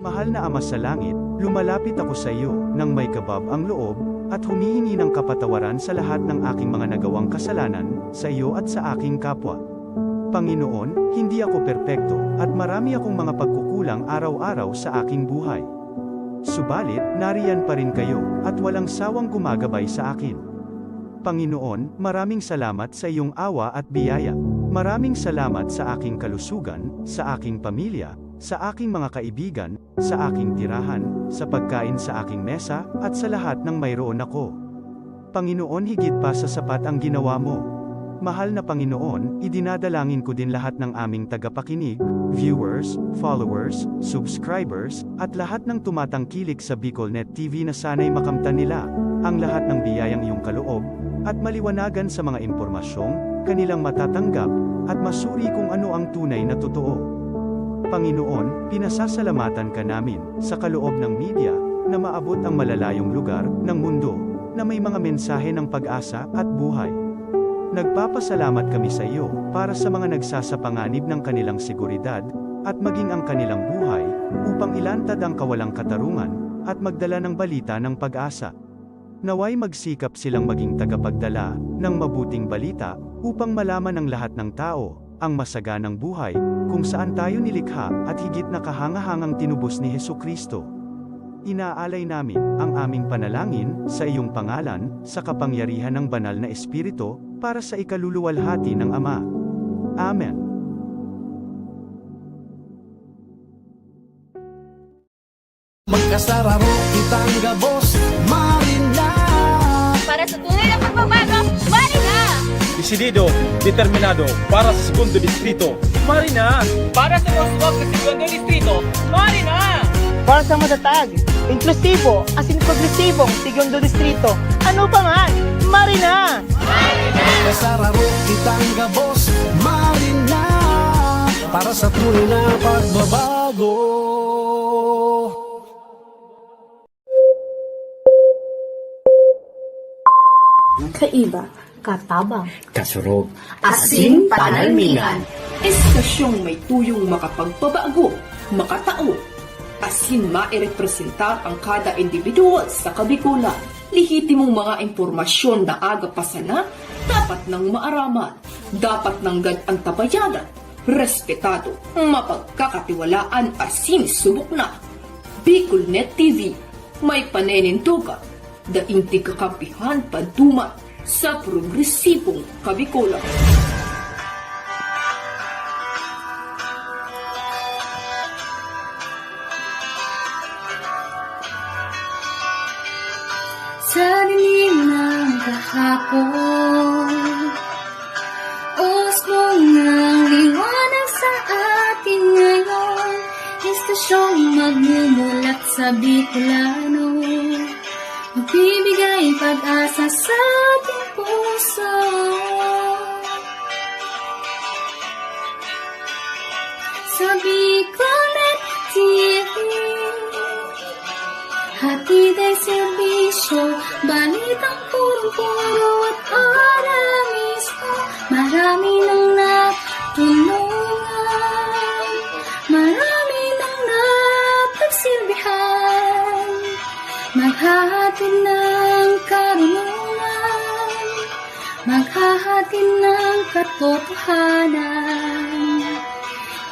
Mahal na Ama sa langit, lumalapit ako sa iyo, nang may kabab ang loob, at humihingi ng kapatawaran sa lahat ng aking mga nagawang kasalanan, sa iyo at sa aking kapwa. Panginoon, hindi ako perpekto, at marami akong mga pagkukulang araw-araw sa aking buhay. Subalit, nariyan pa rin kayo, at walang sawang gumagabay sa akin. Panginoon, maraming salamat sa iyong awa at biyaya. Maraming salamat sa aking kalusugan, sa aking pamilya, sa aking mga kaibigan, sa aking tirahan, sa pagkain sa aking mesa, at sa lahat ng mayroon ako. Panginoon, higit pa sa sapat ang ginawa mo. Mahal na Panginoon, idinadalangin ko din lahat ng aming tagapakinig, viewers, followers, subscribers, at lahat ng tumatangkilik sa BicolNet TV na sana'y makamtan nila ang lahat ng biyayang iyong kaloob, at maliwanagan sa mga impormasyong kanilang matatanggap, at masuri kung ano ang tunay na totoo. Panginoon, pinasasalamatan ka namin, sa kaloob ng media, na maabot ang malalayong lugar, ng mundo, na may mga mensahe ng pag-asa, at buhay. Nagpapasalamat kami sa iyo, para sa mga nagsasapanganib ng kanilang seguridad, at maging ang kanilang buhay, upang ilantad ang kawalang katarungan, at magdala ng balita ng pag-asa. Naway magsikap silang maging tagapagdala, ng mabuting balita, upang malaman ng lahat ng tao, ang masaganang buhay, kung saan tayo nilikha, at higit na kahangahangang tinubos ni Hesukristo. Inaalay namin, ang aming panalangin, sa iyong pangalan, sa kapangyarihan ng banal na Espiritu, para sa ikaluluwalhati ng Ama. Amen. Magkasararo kitang gabos, Marina. Para sa tunay na pagbabago, Marina! Desidido, determinado, para sa segundo distrito, Marina! Para sa Roswag sa segundo distrito, Marina! Para sa matatag, inklusibo, asin progresibong segundo distrito, ano pa man, Marina! Magkasararo kitang gabos, Marina. Para sa tunay na pagbabago. Kaiba, katabang, kasurog, asin panalmingan. Estasyong may tuyong makapagpabago, makatao, asin mairepresentar ang kada individual sa kabikulan. Lihitimong mga impormasyon na aga pa sana, dapat nang maaraman, dapat nang antabayadan, respetado, mapagkakatiwalaan asin subok na. BicolNet TV, may panenintugan, daing tigkakampihan padumat sa progresibong kabikulan. Sa dilim ng kahapon, usbong ng liwanag sa atin ngayon, estasyong magmumulat sa Bicolano, magbibigay pag-asa sa ating puso. Sa BicolNet TV, hatid ay serbisyo, balitang puro-puro at para mismo. Marami nang natulungan, marami nang napagsilbihan, maghahatid ng karunungan, maghahatid ng katotohanan.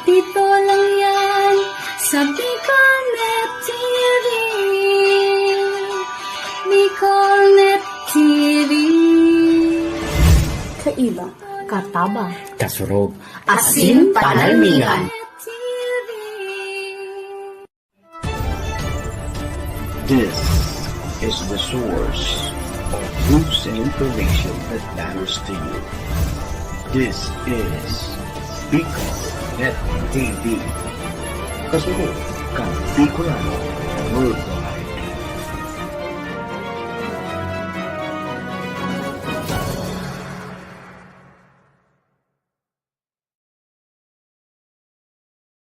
Dito lang yan sa BicolNet TV. BicolNet TV. Kaiba, katabang, kasurog, asin panalmingan. This is the source of news and information that matters to you. This is BicolNet TV. Kasunod kang Bicolano Worldwide.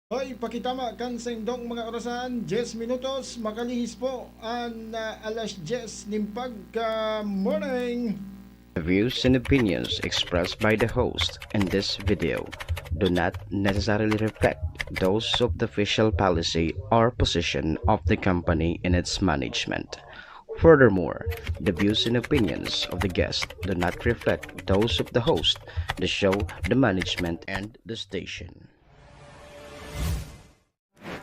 Hoy, pakitama kan sa indong mga orasan, 10 minutos, makalihis po ang alas 10 ng pagka-morning. The views and opinions expressed by the host in this video do not necessarily reflect those of the official policy or position of the company and its management. Furthermore, the views and opinions of the guest do not reflect those of the host, the show, the management, and the station.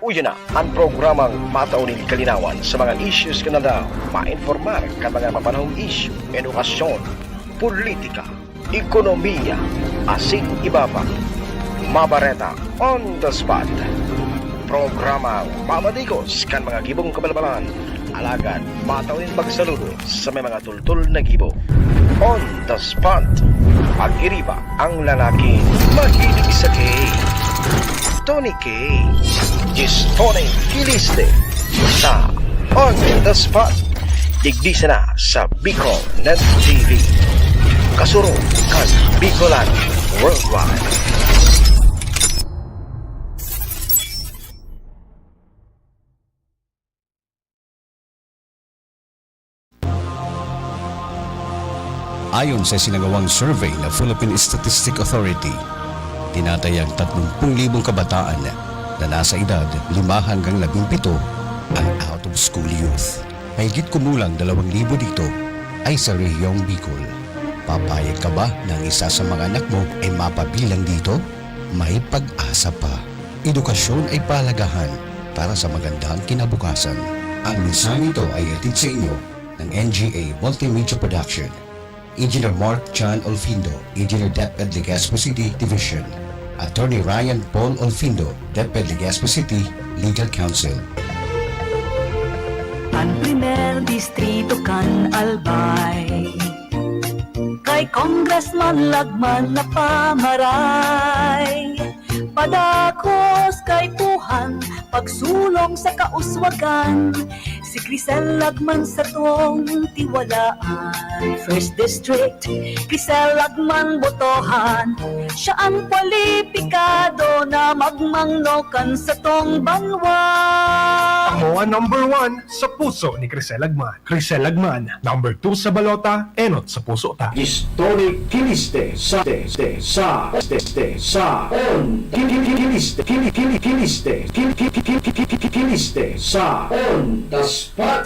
Uyo na ang programang mataunin kalinawan sa mga issues ka na daw ma-informar ka mga mapanahong issue, edukasyon, politika, ekonomiya, asin iba pa. Mabareta on the spot. Programang mamadikos kan mga gibong kabalbalan, alagad mataunin magsaludo sa may mga tultul na gibo. On the spot. Pag-iriba ang lalaking mahilig sa gay. Tony K. Tony Kiliste sa On the Spot. Digdisa na sa Bicol Net TV. Kasuro kan Bicolan Worldwide. Ayon sa sinagawang survey ng Philippine Statistic Authority, tinatayang 30,000 kabataan na nasa edad 5 hanggang 17 ang out-of-school youth. Mahigit kumulang 2,000 dito ay sa rehiyong Bicol. Papayag ka ba na ang isa sa mga anak mo ay mapabilang dito? May pag-asa pa. Edukasyon ay palagahan para sa magandang kinabukasan. Ang mensaheng ito ay hatid sa inyo ng NGA Multimedia Production. Engineer Mark John Olfindo, Engineer DepEd Legazpo City Division. Attorney Ryan Paul Olfindo, DepEd Legazpo City Legal Counsel. Ang primer distrito kan albay, kay Congressman Lagman na pamaray, padakos kay Tuhan, pagsulong sa kauswagan, si Crisel Lagman sa tong tiwalaan. First District, Crisel Lagman botohan, siya ang kwalipikado na magmangnokan sa tong banwa. Ako ang number 1 sa puso ni Crisel Lagman. Crisel Lagman, number 2 sa balota, enot sa puso ta. Tony Kiliste sa On Kiliste sa On the Spot.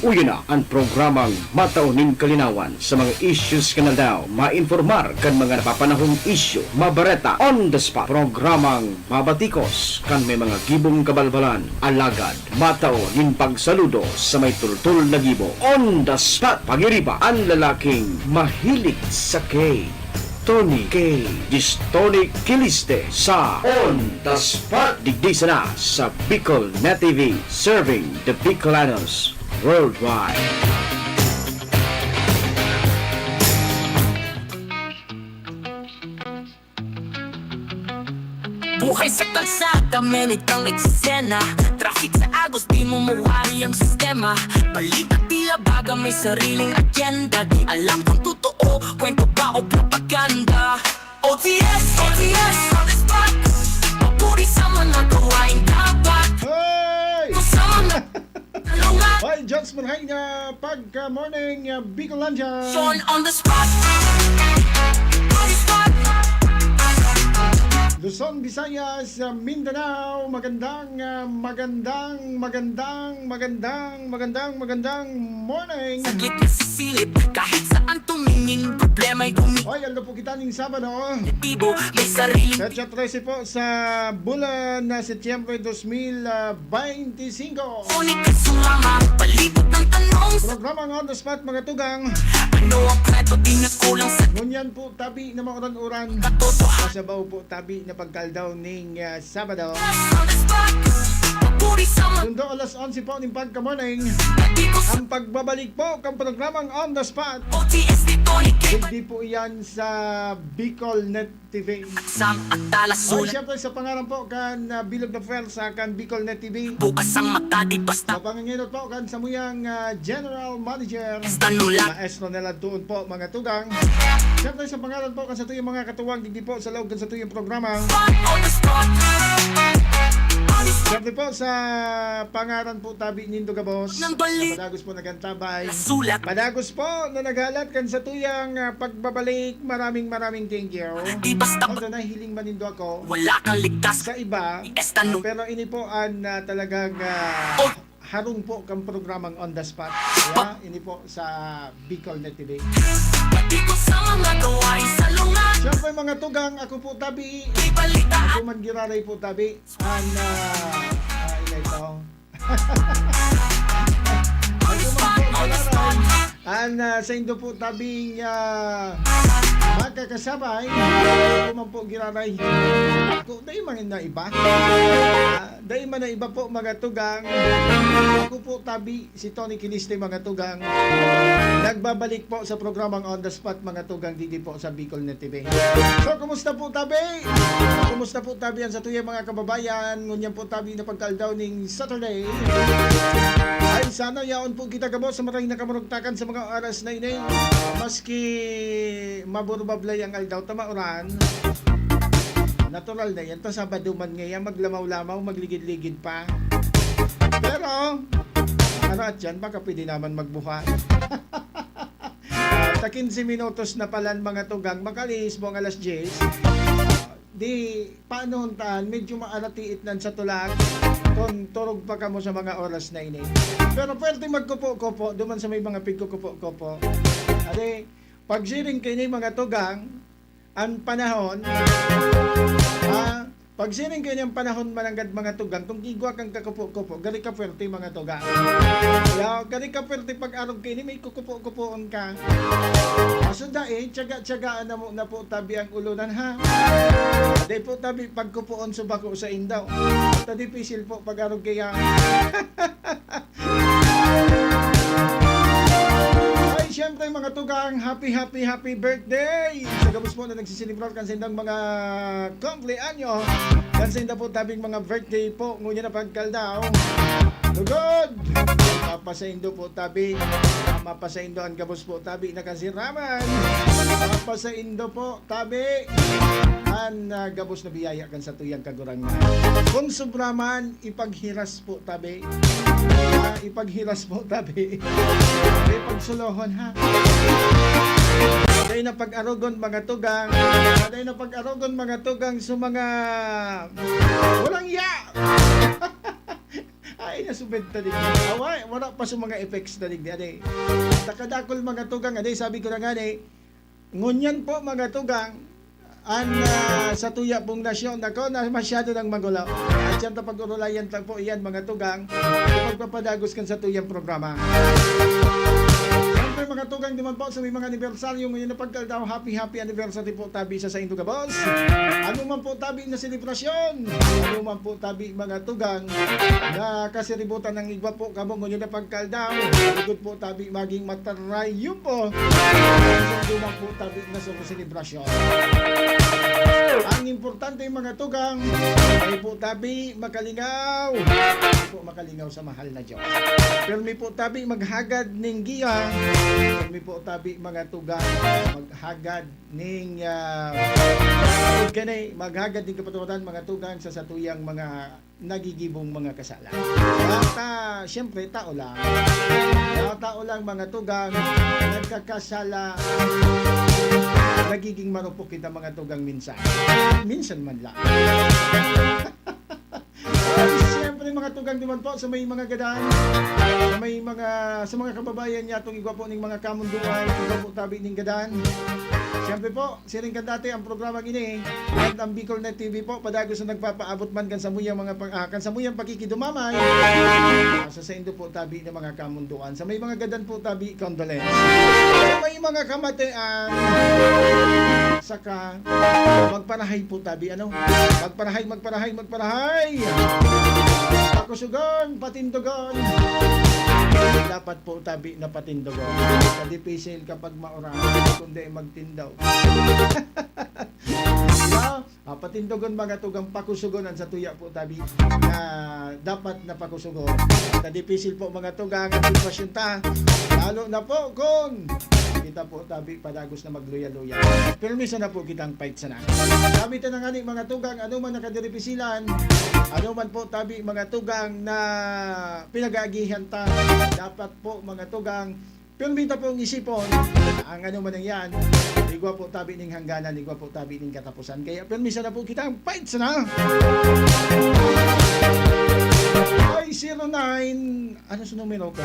Uyo na ang programang matauning kalinawan sa mga issues ka na daw ma-informar kan mga napapanahong issue. Mabareta on the spot. Programang mabatikos kan may mga gibong kabalbalan, alagad matauning pagsaludo sa may tultul na gibo. On the spot. Pagiriba ang lalaking mahilig sa gay. Tony K. Tony Kiliste sa On the Spot. Digdisa na sa Bicol Net TV, serving the Bicolanos worldwide. Buhay sa kalsada, menit ang eksena. Traffic sa agos, di mo mawari ang sistema. Balita tila baga, may sariling agenda. Di alam kung totoo, kwento ba o propaganda. OTS, OTS, on the spot. Papuri sa mga gawain dapat. Sa mga talungan. Hoy, Jones Manhay na pagka-morning Bicolandia. Sean on the spot. On the spot. Luzon, Visayas, Mindanao, magandang morning. Saglit na sisilip, kahit saan tumingin, problema'y tumingin. Hoy, ano po kita ning Sabado? Tibo, may sariling. Petsa 13 po sa bulan na Setyembre 2025. Unik ka sumama, palibot ng tanong. Programang On the Spot, mga tugang. Ano ang kreto, di na kulang sa ngunyan po tabi na mga uran-uran. katotohan. Kasabaw po tabi na pagkaldaw ning Sabado. On the spot, papuri sa mga Sundo alas 11 po ng pagka-morning. Ang pagbabalik po ng programang On the Spot. OTS ni Tony K. Hindi po yan sa Bicol Net TV. Sam at talas Ay, sulat. siyempre sa pangalan po kan Bilog na Fel sa kan Bicol Net TV. Bukas ang mata, di basta. Papanginginot po kan sa muyang General Manager. Tanulat. Maestro nila doon po mga tugang. Siyempre sa pangalan po kan sa tuyong mga katuwang, hindi po sa loob kan sa tuyong programa. On the spot. On Siyempre po sa pangaran po tabi nindo gabos. Nang balik. Madagos po nagantabay. Sulat. Madagos po na nagalat kan sa tuyang pagbabalik. Maraming thank you. Di basta Although nahiling manindo ako wala kang ligtas. sa iba. Estano. Pero ini po ang talagang harong po kang programang On The Spot. Ini po sa Bicol Net TV. Pati ko sa mga gawain sa lungan. Siyempre mga tugang, ako po tabi. Di balita. Ako man giraray po tabi. Ina ito. Sa indo po tabing makakasabay. Ako man po giraray. Ako, dahil man na iba. Dahil man na iba po mga tugang. Ako po tabi, si Tony Kiliste mga tugang. Nagbabalik po sa programang On The Spot mga tugang didi po sa Bicol Net TV. So, kumusta po tabi? Kumusta po tabi yan sa tuyang mga kababayan? Ngunyan po tabi na pagkaldaw ning Saturday. Ay sana yaon po kita gabo sa maraming nakamurugtakan sa mga oras na ini. Maski maburbablay ang aldaw tamauran. Natural na yan. Ta Sabado man ngayon maglamaw-lamaw, magligid-ligid pa. Pero ano at yan, baka pwede naman magbuhat. Sa 15 minutos na palan mga tugang, makalis mo ang alas 10. Di paano huntahan, medyo maaratiit nan sa tulag kung turog pa ka mo sa mga oras na ini. Pero pwede magkupo-kupo, duman sa may mga pigkukupo-kupo. Ade, pag siring kayo mga tugang, ang panahon, pag sining kanyang panahon mananggad mga tugang, kung gigwa kang kakupo-kupo, gari ka pwerte mga tugang. Kaya, gari ka pwerte pag arog kayo, may kukupo-kupoon ka. Kaso dahil, tiyaga-tiyagaan na po tabi ang ulunan ha. Dahil po tabi, pagkupoon subako sa indaw. Tadi pisil po pag arog kaya. Siyempre mga tugang, happy birthday! Sa gabos po na nagsisilibrar kan sa indang mga kumpleanyo. Kan sa inda po tabing mga birthday po, ngunya na pagkaldaw. Lugod! Mapasaindo po tabi. Mapasaindo ang gabos po tabi na kasiraman. Mapasaindo po tabi. Ang gabos na biyaya kan sa tuyang kagurangan. Kung sobraman, ipaghiras po tabi. Ipaghiras po tabi. Ipagsulohon ha. Dahil na pag-arogon mga tugang. Dahil na pag-arogon mga tugang sa mga walang ya. Ay, nasubed na din. Away, wala pa sa mga effects na din. Aday. Takadakol mga tugang. Aday, sabi ko na nga ngunyan po mga tugang sa tuya pong nasyon. Ako na masyado ng magulo. At yan pag-urulayan lang po iyan mga tugang. Pagpapadagos kan sa tuyang programa. Siyempre mga tugang naman po sa may mga anibersaryo ngayon na pagkaldaw. Happy anniversary po tabi sa Indo Gabos. Ano man po tabi na selebrasyon. Ano man po tabi mga tugang na kasiributan ng igwa po kamo ngayon na pagkaldaw. Igod po tabi maging matarayo po. Ano man po tabi na sa selebrasyon. Ang importante mga tugang ay po tabi makalingaw. Po makalingaw sa mahal na Diyos. Pero may po tabi maghagad ning giya. Pero may po tabi mga tugang maghagad ning maghagad ning kapaturan mga tugang sa satuyang mga nagigibong mga kasalan. At siyempre tao lang. Tao lang mga tugang nagkakasala. Nagiging marupok kita mga tugang minsan. Minsan man lang. Siyempre mga tugang naman po sa may mga gadaan, sa mga kababayan niya itong igwa po ng mga kamunduan, igwa po tabi ng gadaan. Siyempre po, siring kan dati ang programang ini at ang Bicol Net TV po padagos na nagpapaabot man kan sa muyang pakikidumamay sa indo po tabi ng mga kamunduan. Sa may mga gadan po tabi condolence. Sa may mga kamatian saka magparahay po tabi magparahay pakusugon patindogon dapat po tabi na patindogon kadipisil kapag maura kundi magtindaw. Patindogon mga tugang pakusugonan sa tuya po tabi na dapat na pakusugon. Kadipisil po mga tugang ang sitwasyon ta. Lalo na po kung kita po tabi padagos na magluya-luya. Permisa na po kitang fight sana. Gamitan na nga ni mga tugang ano man nakadiripisilan, ano man po tabi mga tugang na pinag-aagihan ta. Dapat po mga tugang permita pong isipon ang ano man yan. Ligwa po tabi ning hangganan, ligwa po tabi ning katapusan. Kaya permisa na po kitang fight sana. Ay 09 ano sa numero ko?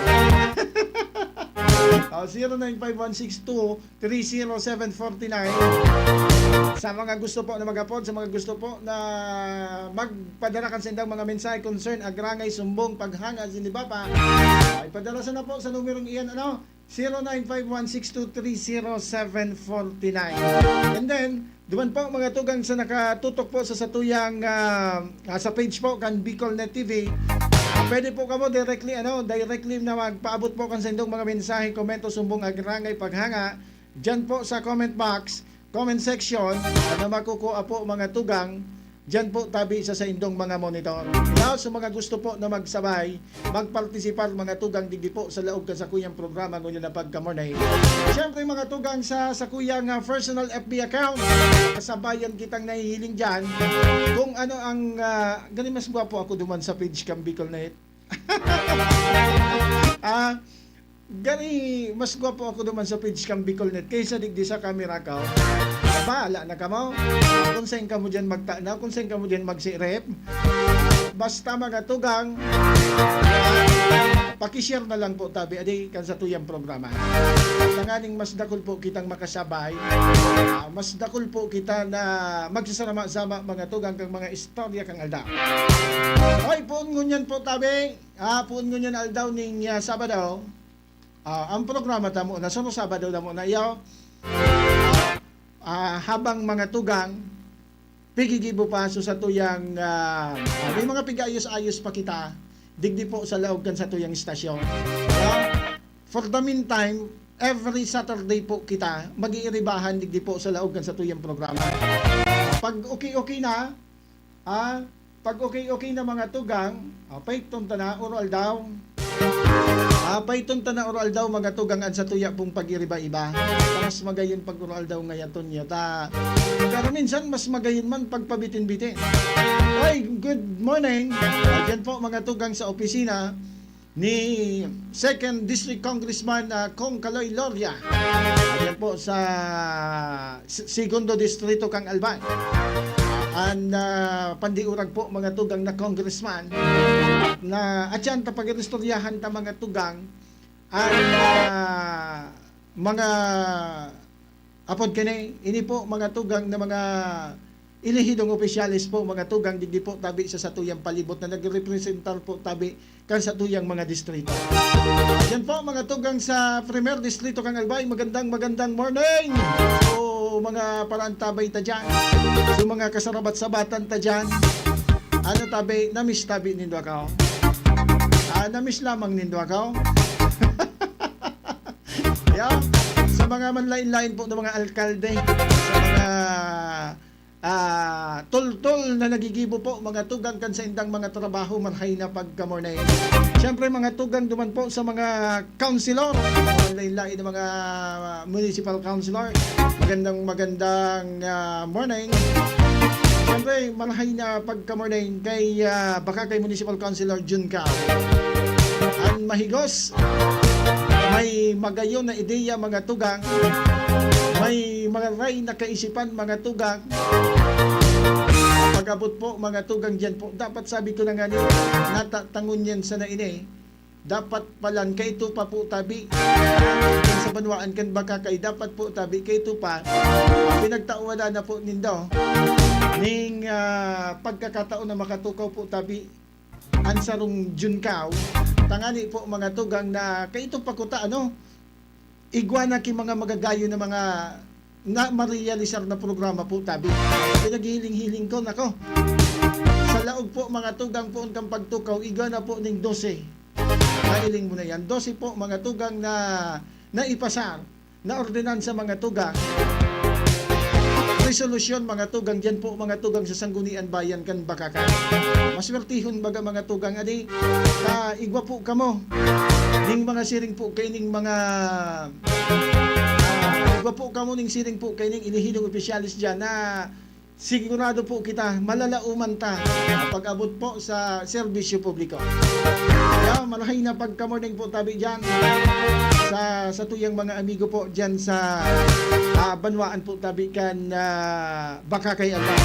095162-30749. Sa mga gusto po na mag-upload, sa mga gusto po na magpadala kan sendang mga mensahe concern, agrangay, sumbong, paghanga, sinibapa, ay padala sa na po sa numerong iyan, 095162-30749. And then, duman po mga tugang sa nakatutok po sa satuyang sa page po kan BicolNet TV. Pwede po kamo directly na magpaabot po kan sendong mga mensahe, komento, sumbong, agrangay, paghanga diyan po sa comment box, comment section na makukuha po mga tugang diyan po tabi sa indong mga monitor. Now, sa mga gusto po na magsabay, magpartisipar mga tugang digdi po sa laog ka sa kuyang programa ngunyo na pagkamornay. Siyempre mga tugang sa kuyang personal FB account, kasabayan kitang nahihiling dyan. Kung ano ang, gani mas gwapo ako duman sa page kang BicolNet. Gani mas gwapo ako duman sa page kang BicolNet kaysa digdi sa camera ka. Bahala na ka mo. Kung saan ka mo dyan magtanaw, kung saan ka mo dyan magsirep. Basta mga tugang, pakishare na lang po tabi, aday kan sa tuyang programa. Tanganing mas dakol po kitang makasabay, mas dakol po kita na magsasama-sama mga tugang kang mga istorya kang aldaw. Ay, puun ngunyan po tabi, puun ngunyan aldaw ning Sabado, ang programa tamo na, suno Sabado na mo na iyo, habang mga tugang pigigibo paso sa tuyang may mga pigayos-ayos pa kita digdi po sa laog kan sa tuyang istasyon. For the meantime, every Saturday po kita mag-iiribahan digdi po sa laog kan sa tuyang programa. Pag okay na pag okay na mga tugang, paiton ta na oral daw. Paiton ta na oral daw mga tugang at sa tuya pong pag-iriba-iba. Mas magayon pag oral daw ngayon niya ta. Pero minsan mas magayon man pag pabitin-bitin. Ay, good morning. Diyan po mga tugang sa opisina ni 2nd District Congressman Kong Kaloy Loria. Diyan po sa 2nd Distrito Kang Alban. Pandiurag po mga tugang na congressman na atyan ta pag-istoryahan ta mga tugang mga apod kini ini po mga tugang na mga ilihidong opisyalis po mga tugang digdi po tabi sa satuyang palibot na nagrepresentar po tabi kan satuyang mga distrito. Yan po mga tugang sa Premier Distrito Kang Albay, magandang morning. So mga parantabay ta dyan, so mga kasarabat-sabatan ta dyan, ano tabi, namiss tabi nindo ako. Namiss lamang nindo ako. Yeah. Sa mga manlain-lain po ng mga alkalde, sa mga tol-tol na nagigibo po mga tugang kan sa indang mga trabaho marhay na pagkamornay. Siyempre mga tugang duman po sa mga councilor, mga lain-lain ng mga municipal councilor. Magandang morning. Siyempre marhay na pagkamornay kay baka kay municipal councilor Jun Cao. Ang mahigos, may magayon na ideya mga tugang, may mga ray na kaisipan mga tugang. Pag-abot po mga tugang dyan po, dapat sabi ko na nga niyo, natatangon yan sa naine, dapat palan kay ito pa po tabi sa banwaan kan baka kay dapat po tabi kay ito pa pinagtauwala na po nindo ning pagkakataon na makatukaw po tabi ansarong Jun Cao tangani po mga tugang na kay ito pa kuta igwana ki mga magagayo na mga na marealisar na programa po tabi. Pinaghihiling-hiling ko nako. Sa laog po mga tugang po ang pagtukaw igwana po ning 12. Nailing mo na yan. 12 po mga tugang na naipasar na ordinansa mga tugang resolusyon mga tugang dyan po mga tugang sa Sanggunian Bayan kan Bakakay. Maswertihon baga mga tugang adi igwa po kamo ning mga siring po kay ning mga igwa po kamo ning siring po kay ning inihilong opisyalis dyan na sigurado po kita malalauman ta pag abot po sa serbisyo publiko. Kaya malahay na pagka-morning po tabi dyan sa tuyang mga amigo po dyan sa Banwaan po tabi kan Bakakay Alba.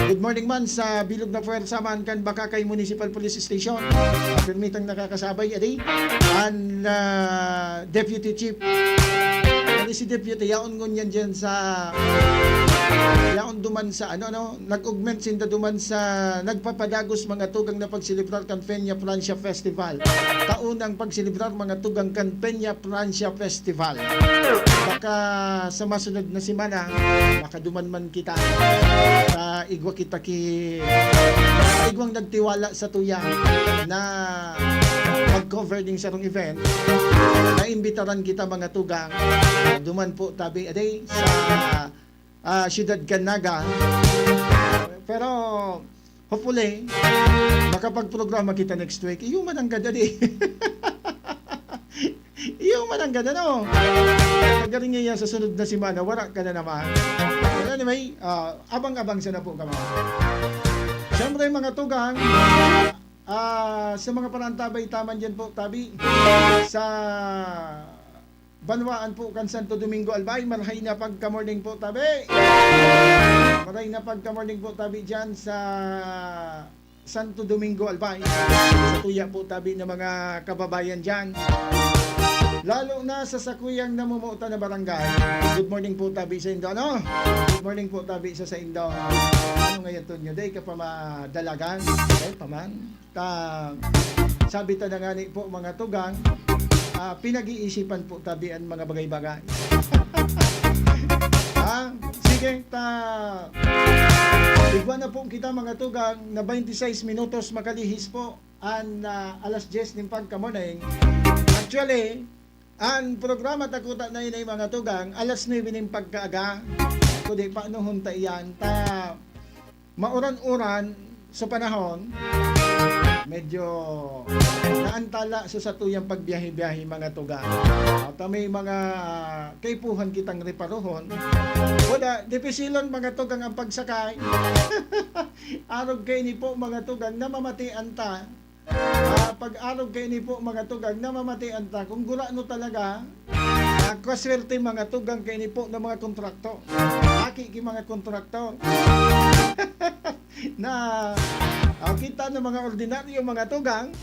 Good morning man sa bilog na puwersa man kan Bakakay Municipal Police Station. Permitang nakakasabay adi ang Deputy Chief. Ano si Deputy yaon ngunyan dyan sa yaon duman sa nag-augment sinda duman sa nagpapadagos mga tugang na pagsilibrar kan Peña Francia Festival. Taunang pagsilibrar mga tugang kan Peña Francia Festival. Baka sa masunod na simana baka duman man kita sa igwa kita igwang nagtiwala sa tuyang na mag-cover ding sarong event. Naimbitaran kita mga tugang duman po tabi aday sa Siyudad Canaga. Pero hopefully makapag-programa kita next week. Iyo man ang ganda di. Iyo man ang ganda no. Pagaling niya sa sunod na simana wala ka na naman. But anyway, abang-abang sana po kami. Siyempre mga tugang sa mga panantabay taman dyan po tabi sa Banwaan po kan Santo Domingo Albay, malahay na pagka-morning po tabi. Malahay na pagka-morning po tabi dyan sa Santo Domingo Albay. Sa tuya po tabi ng mga kababayan dyan. Lalo na sa sakuyang namumuta na barangay. Good morning po tabi sa Indo. Ano? Good morning po tabi sa Indo. Ano ngayon to nyo? Day ka pa madalagan? Day pa man? Sabi ta na nga ni po mga tugang, pinag-iisipan po tabian mga bagay-bagay. Sige, igwa na po kita mga tugang na 26 minutos makalihis po ang alas 10 ng pagka-morning. Actually, ang programa takuta na yun ay mga tugang alas 9 ng pagkaaga. Kundi paano hunta iyan mauran-uran sa panahon medyo naantala sa tuyang pagbiyahe-biyahe mga tugang. At may mga kaipuhan kitang reparohon. Wala, depisilon mga tugang ang pagsakay. Arog kayo ni po mga tugang na mamatian ta. Pag-arog kayo ni po mga tugang na mamatian ta. Kung gula no talaga, kaswerte mga tugang kayo ni po ng mga kontrakto. Aki ki mga kontrakto. Na kita ng mga ordinaryo mga tugang,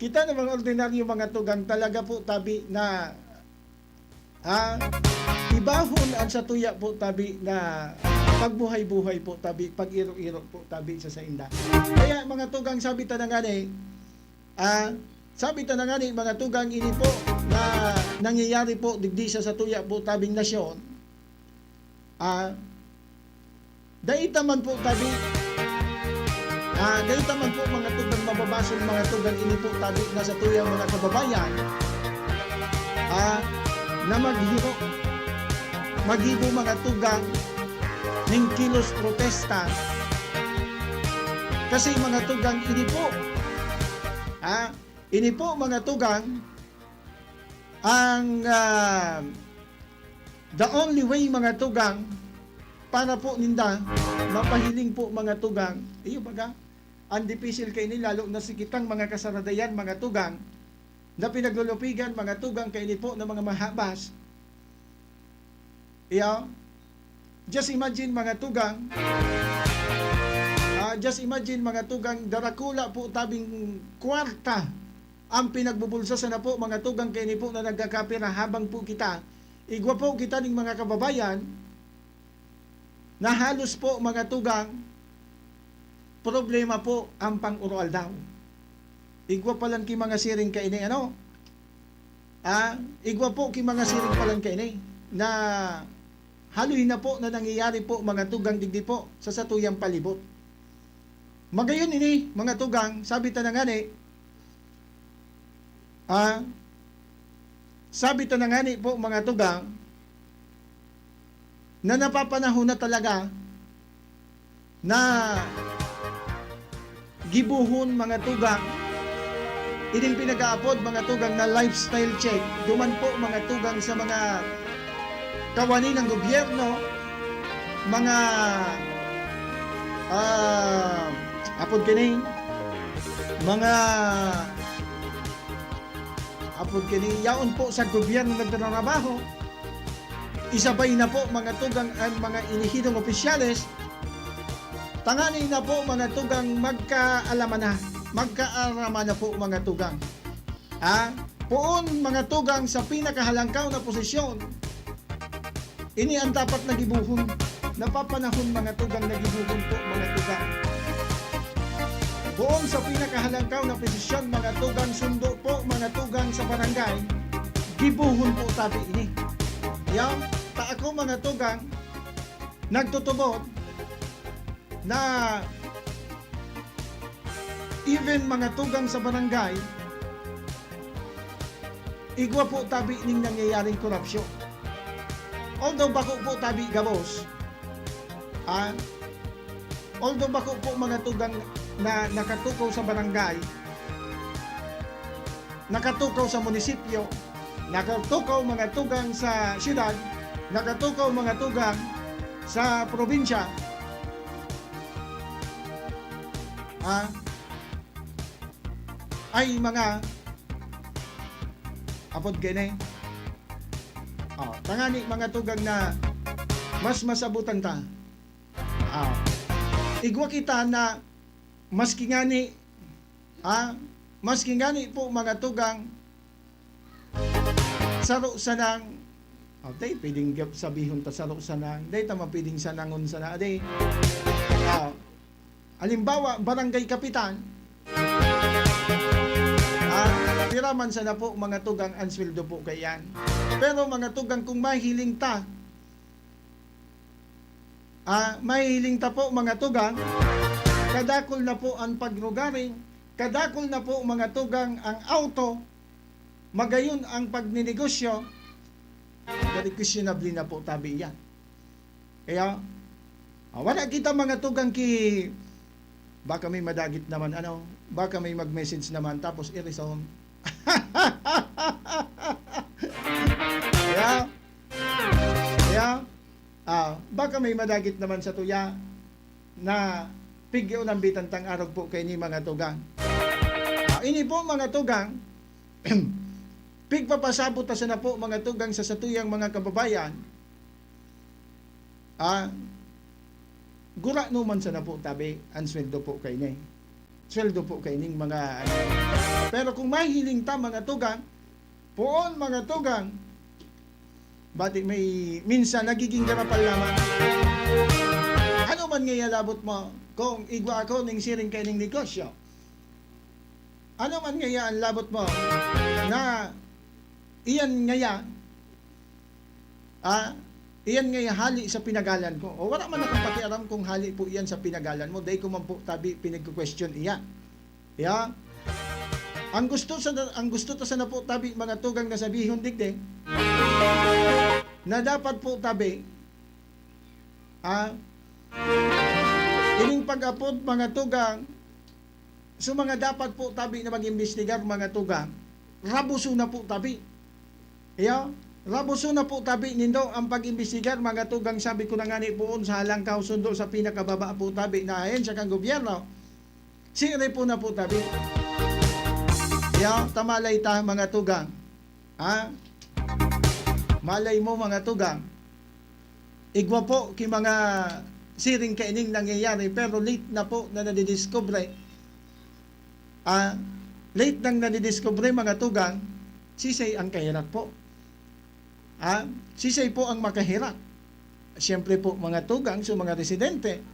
kita ng mga ordinaryo mga tugang talaga po tabi na ibahon ang sa tuya po tabi na pagbuhay-buhay po tabi, pag-iro-iro po tabi sa inda. Kaya mga tugang sabi ta na nga ni, mga tugang ini po na nangyayari po digdi sa tuya po tabing nasyon. Daita man po tabi dahil taman po mga tugang mababasong mga tugang ini po tabi na sa tuyang mga kababayan na maghibo mga tugang ng kilos protesta kasi mga tugang ini po mga tugang ang the only way mga tugang para po ninda mapahiling po mga tugang iyo baga ang dipisil kay ni lalo na sikitang mga kasaradayan mga tugang na pinaglulupigan mga tugang kay ni po ng mga mahabas. Just imagine mga tugang darakula po tabing kwarta ang pinagbubulsa sa na po mga tugang kay ni po na nagkakapira habang po kita igwa po kita ng mga kababayan na halos po mga tugang problema po ang pang-ural daw. Igwa palang ki mga siring ka ini igwa po ki mga siring palang ka ini na haluhin na po na nangyayari po mga tugang digdi po sa satuyang palibot. Magayon ini mga tugang sabi ta na nga ni sabi ta na nga ni po mga tugang na napapanahon na talaga na gibuhon mga tugang, ining pinag-aapod mga tugang na lifestyle check, duman po mga tugang sa mga kawani ng gobyerno, mga apod kini mga apod kini yaon po sa gobyerno nagtrabaho, isabay na po mga tugang ang mga inihidong opisyales, tangani na po mga tugang magkaalaman na po mga tugang. Poon mga tugang sa pinakahalangkaw na posisyon, ini ang dapat nagibuhon, napapanahon mga tugang nagibuhon po mga tugang. Poon sa pinakahalangkaw na posisyon mga tugang, sundo po mga tugang sa barangay, gibuhon po tabi ini. Yan, ta ako mga tugang, nagtutubod na even mga tugang sa barangay, igwa po tabi ning nangyayaring korupsyon. Although bako po tabi gabos, although bako po mga tugang na nakatukaw sa barangay, nakatukaw sa munisipyo, nakatukaw mga tugang sa syudad, nakatukaw mga tugang sa probinsya, ay mga apod gene. Tangani mga tugang na mas masabutan ta. Igwa kita na maski ngani po mga tugang saro sanang day pwedeng sabihon ta saro sanang day ta mapiding sanangon sana day. Halimbawa barangay kapitan, tiraman sana po mga tugang ang sweldo po kayan. Pero mga tugang kung mahiling ta, mahiling ta po mga tugang, kadakol na po ang pagrugaring, kadakol na po mga tugang ang auto, magayon ang pagninegosyo, very questionable na po tabi yan. Kaya, wala kita mga tugang baka may madagit naman, baka may mag-message naman, tapos i-resound. Baka may madagit naman sa tuya na pigyo ng bitantang arog po kay ni mga tugang. Ini po mga tugang, pigpapasabot na sana po mga tugang sa satuyang mga kababayan, gura numan sana po tabi ang sweldo po kay ni. Sweldo po kay ning mga Pero kung may hiling ta mga tugang, poon mga tugang, bati may minsan nagiging garapal lamang. Ano man ngaya labot mo kung igwa ako ning siring kay ning negosyo? Ano man ngaya ang labot mo na iyan ngaya iyan ngaya hali sa pinagalan ko? O wala man akong pakialam kung hali po iyan sa pinagalan mo, dahil ko man po tabi pinag-question iya. Ang gusto ta sana po tabi mga tugang na sabihon digde na dapat po tabi ining pag-apod mga tugang, so mga dapat po tabi na mag-imbestigar mga tugang, rabuso na po tabi. Rabuso na po tabi nindo ang pag-imbestigar mga tugang. Sabi ko na nga ni poon sa halangkaw sundo sa pinakababa po tabi na ayon sa kang gobyerno, sire po na po tabi. Tamalay ta mga tugang. Malay mo mga tugang, igwa po ki mga siring kaining nangyayari, pero late na po na nadidiscover. Late nang nadidiscover mga tugang, sisay ang kahirap po. Sisay po ang makahirap. Siyempre po mga tugang, so mga residente,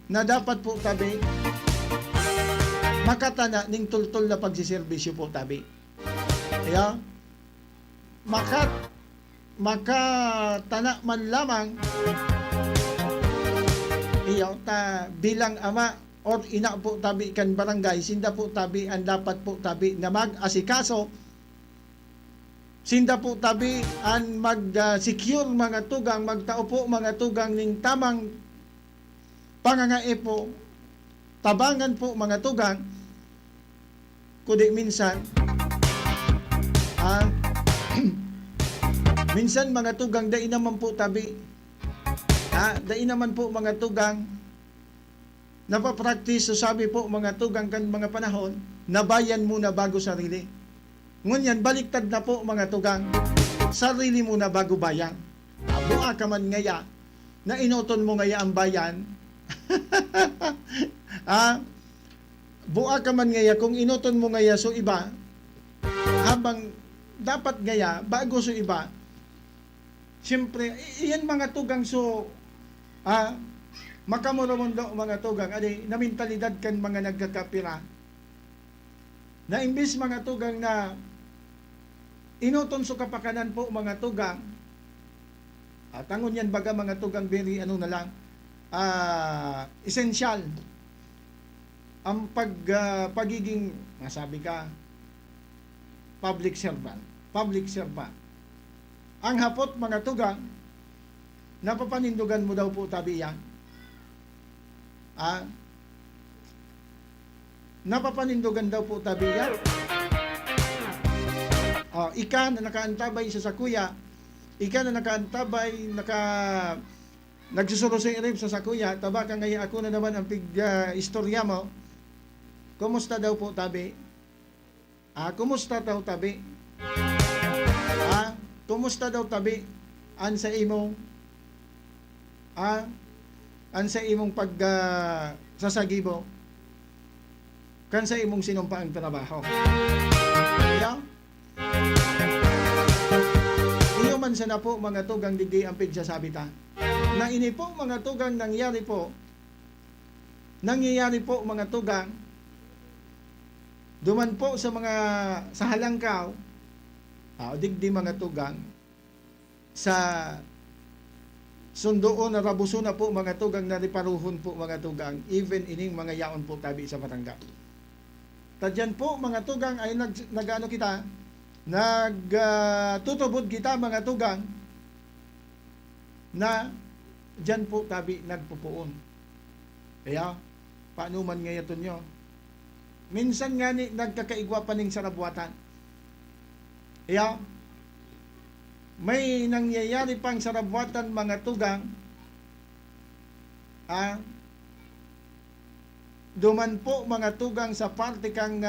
na dapat po tabi makatana ning tultol na pagsiservisyo po tabi. Makatana man lamang bilang ama or ina po tabi kan barangay, sinda po tabi ang dapat po tabi na mag-asikaso Sinda po tabi an mag-secure mga tugang, magtao po mga tugang ning tamang pangangae po, tabangan po mga tugang, kundi minsan, minsan mga tugang, dai naman po tabi, dai naman po mga tugang, napapractice, so sabi po mga tugang kan mga panahon, nabayan muna bago sarili. Ngunyan, baliktad na po mga tugang, sarili muna bago bayan. Bua ka man ngaya, na inuton mo ngaya ang bayan, bua ka man ngaya, kung inuton mo ngaya so iba, habang dapat ngaya, bago so iba, siyempre, iyan mga tugang so, makamuramundo mga tugang, na mentalidad kan mga nagkakapira, na imbis mga tugang na inuton so kapakanan po mga tugang, tangon yan baga mga tugang very ano na lang, essential ang pagiging, masabi ka, public servant. Ang hapot mga tugang, napapanindugan mo daw po tabi yan. Napapanindugan daw po tabi yan. Ika na nakaantabay sa sakuya, ika na nakaantabay, nagsusuro sa irib sa sakuya, tabaka ngayon ako na naman ang istorya mo. Kumusta daw po tabi? Kumusta daw tabi? Kumusta daw tabi? An sa imong sasagibo? Kan sa imong sinumpa ang trabaho? Yeah? Iyo man sana po mga tugang digdi ang pigsasabi ta. Na ini po mga tugang nangyari po mga tugang duman po sa halangkaw, digdi mga tugang sa sundoon na rabuso na po mga tugang na riparuhon po mga tugang, even ining mga yaon po tabi sa barangay. Tadyan po mga tugang ay nagano kita, nagtutubod kita mga tugang na dyan po tabi nagpupuon. Kaya paano man ngayon nyo, minsan nga ni nagkakaigwa pa ning sarabwatan. Kaya may nangyayari pang sarabwatan mga tugang, duman po mga tugang sa parte kang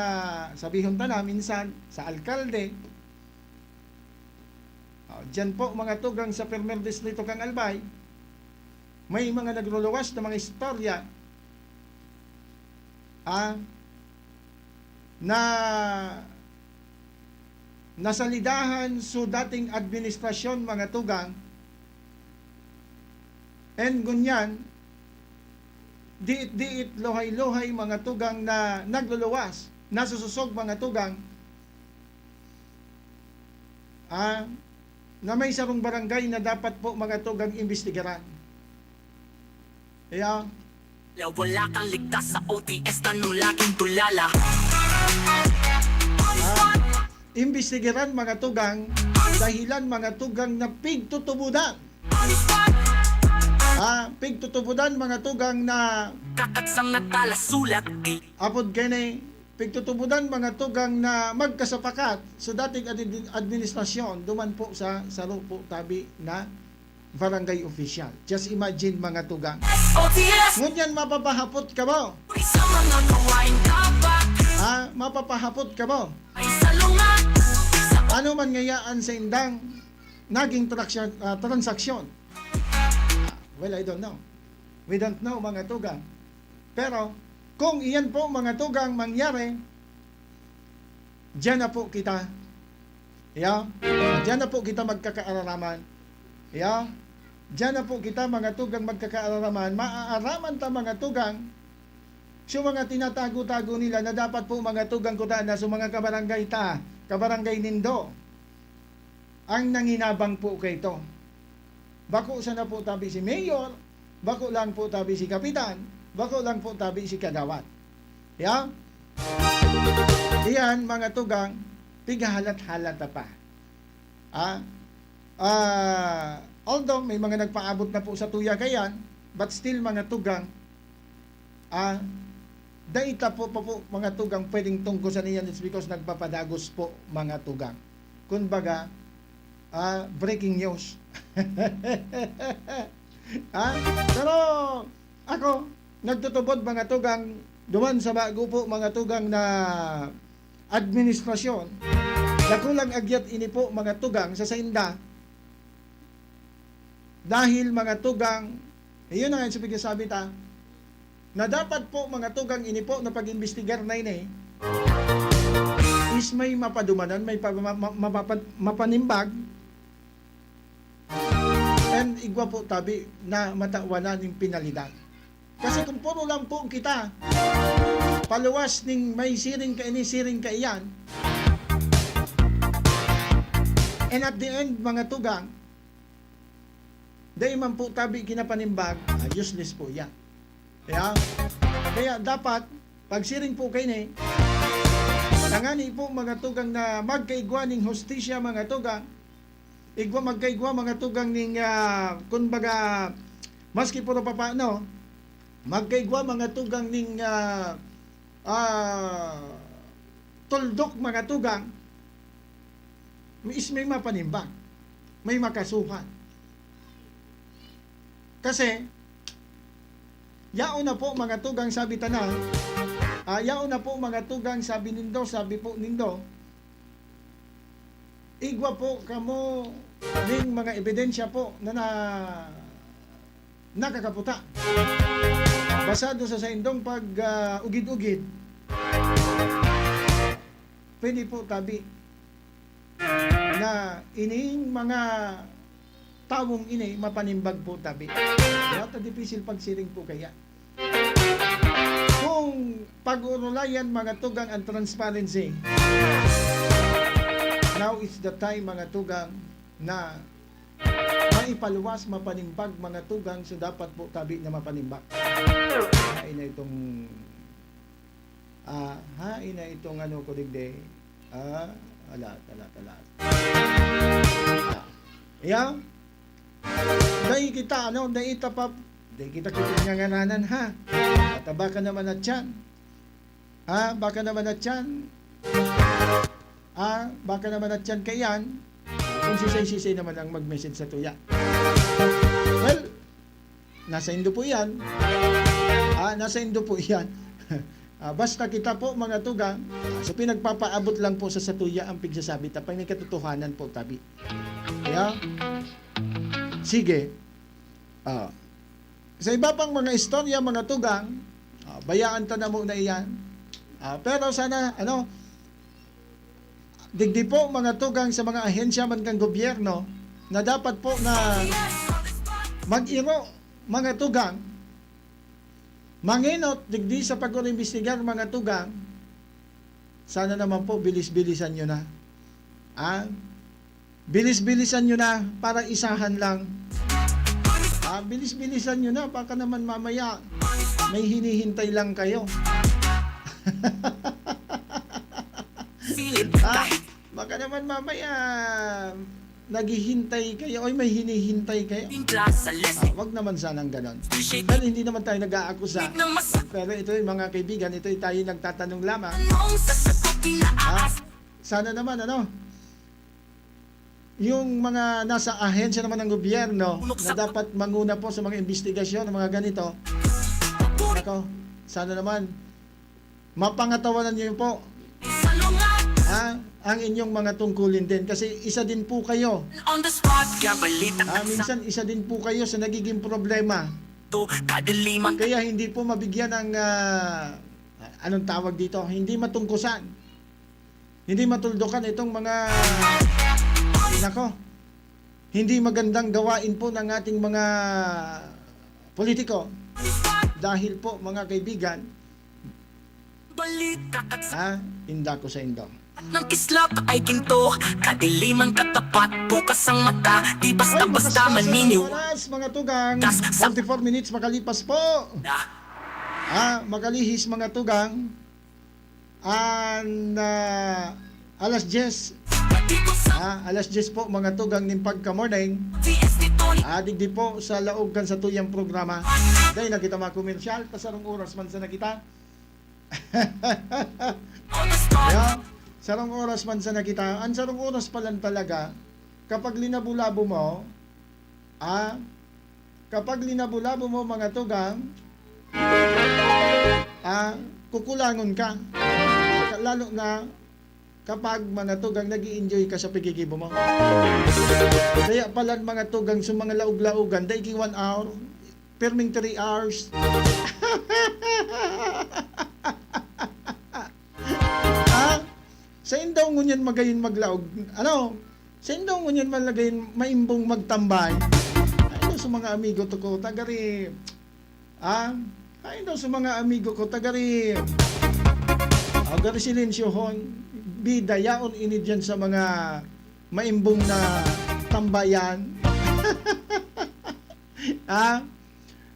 sabihon ta na minsan sa alkalde, dyan po mga tugang sa Primer Distrito kang Albay, may mga nagluluwas na mga istorya na nasalidahan so dating administrasyon mga tugang, and gunyan diit lohay-lohay mga tugang na nagluluwas, nasususog mga tugang, na may sarong barangay na dapat po mga tugang imbestigaran. Kaya wala kang ligtas sa OTS na nulaking tulala. Imbestigaran mga tugang, dahilan mga tugang na pigtutubudan. Pigtutubudan mga tugang na kakatsang natala sulat. Apod kene, pigtutubudan mga tugang na magkasapakat sa dating administrasyon duman po sa salupo tabi na barangay official. Just imagine mga tugang. Ngunyan mapapahapot ka mo. Mapapahapot ka mo. Ano man ngayaan sa indang naging transaksyon? Well, I don't know. We don't know mga tugang. Pero kung iyan po mga tugang mangyari, diyan na po kita. Diyan na po kita magkakaararaman. Diyan na po kita mga tugang magkakaararaman. Maaaraman ta mga tugang so mga tinatago-tago nila na dapat po mga tugang kuta na so mga kabarangay ta, kabarangay nindo ang nanginabang po kay ito. Bako sana po tabi si mayor, bako lang po tabi si kapitan, bako lang po tabi si kagawad. Iyan mga tugang, tigahalat-halat pa. Although may mga nagpaabot na po sa tuyagayan, but still mga tugang, daita po mga tugang pwedeng tungkusan niyan, it's because nagpapadagos po mga tugang. Kumbaga, breaking news. Pero ako, nagtutubod mga tugang, duman sa bago po mga tugang na administrasyon, nakulang agyat ini po mga tugang sa sainda, dahil mga tugang, yun na nga yung sabi ta, na dapat po mga tugang ini po na pag-imbestigar na ini, is may mapadumanan, may mapanimbag, and igwa po tabi na matawanan ng pinalidad. Kasi kung puro lang po kita, paluwas ning may siring ka ini, siring ka iyan, and at the end mga tugang, dahil man po tabi kinapanimbag, useless po yan. Kaya dapat, pag siring po kayo ni, tangani po mga tugang na magkaigwa ning hostisya mga tugang, magkaigwa mga tugang ning, kumbaga, maski puro papaano, magkaigwa mga tugang ning tuldok mga tugang, may mapanimbag, may makasuhan. Kasi, yao na po mga tugang sabi tanan, yao na po mga tugang sabi nindo, sabi po nindo, igwa po kamo ning mga ebidensya po na nakakaputa. Basado sa indong pag ugid-ugid, pwede po tabi na ining mga tawong ini mapanimbag po tabi. Kaya difficile pagsiring po kaya. Kung pag-urulayan mga tugang ang transparency, now is the time mga tugang na maipaluwas, mapanimbag mga tugang, so dapat po tabi na mapanimbag. Hain na itong ano ko digde. Alat. Yeah. Dahil kita, dahil itapap, dahil kita ngangananan ha. At baka naman at yan. Baka naman at yan. Baka naman at yan kayan. Kung sisay-sisay naman ang mag-message sa tuya. Well, nasa indo po yan. Nasa indo po yan. Basta kita po mga tugang, so pinagpapaabot lang po sa satuya ang pigsasabi tapang may katotohanan po tabi. Kaya, sige. Sa iba pang mga istorya, mga tugang, bayaan ta na muna iyan. Pero sana, digdi po mga tugang sa mga ahensya man kang gobyerno na dapat po na mag-iro mga tugang, manginot digdi sa pag-imbestigar mga tugang, sana naman po bilis-bilisan nyo na. Bilis-bilisan nyo na para isahan lang. Bilis-bilisan nyo na, baka naman mamaya may hinihintay lang kayo. Baka naman mamaya naghihintay kayo o may hinihintay kayo. Wag naman sanang ganon. Dahil hindi naman tayo nag-aakusa. Pero ito yung mga kaibigan, ito yung tayo nagtatanong lamang. Sana naman yung mga nasa ahensya naman ng gobyerno na dapat manguna po sa mga investigasyon ng mga ganito, sana naman mapangatawanan niyo po ang inyong mga tungkulin din, kasi isa din po kayo. Minsan isa din po kayo sa nagiging problema. Kaya hindi po mabigyan ng anong tawag dito, hindi matungkusan, hindi matuldukan itong mga hindi magandang gawain po ng ating mga politiko. Dahil po mga kaibigan, inda ko sa indo. Ng kislap ay ginto, kadiliman katapat, bukas ang mata, di basta-basta maniniw. Mga tugang, 44 minutes makalipas po. Makalihis mga tugang. Alas 10 Alas 10 po mga tugang ning pagka-morning. Digdi po sa laog kan sa tuyang programa. Dahil nakita mga komersyal, pasarong oras man sa nakita. Yeah, sarong oras man sa nakita. Ang sarong oras pa lang talaga, kapag linabulabo mo, mga tugang, kukulangon ka. Lalo na kapag mga tugang nag-i-enjoy ka sa pikikibo mo. Kaya pala mga tugang sa mga laog-laogan, daigi 1 hour, perming 3 hours. Sa indaw ngunyan magayin maglaog. Sa indaw ngunyan malagayin maimbong magtambay. Ay sa mga amigo to ko, tagari. Ay daw sa mga amigo ko, tagari. Agari silensyohon. Bidayaon ini dyan sa mga maimbong na tambayan.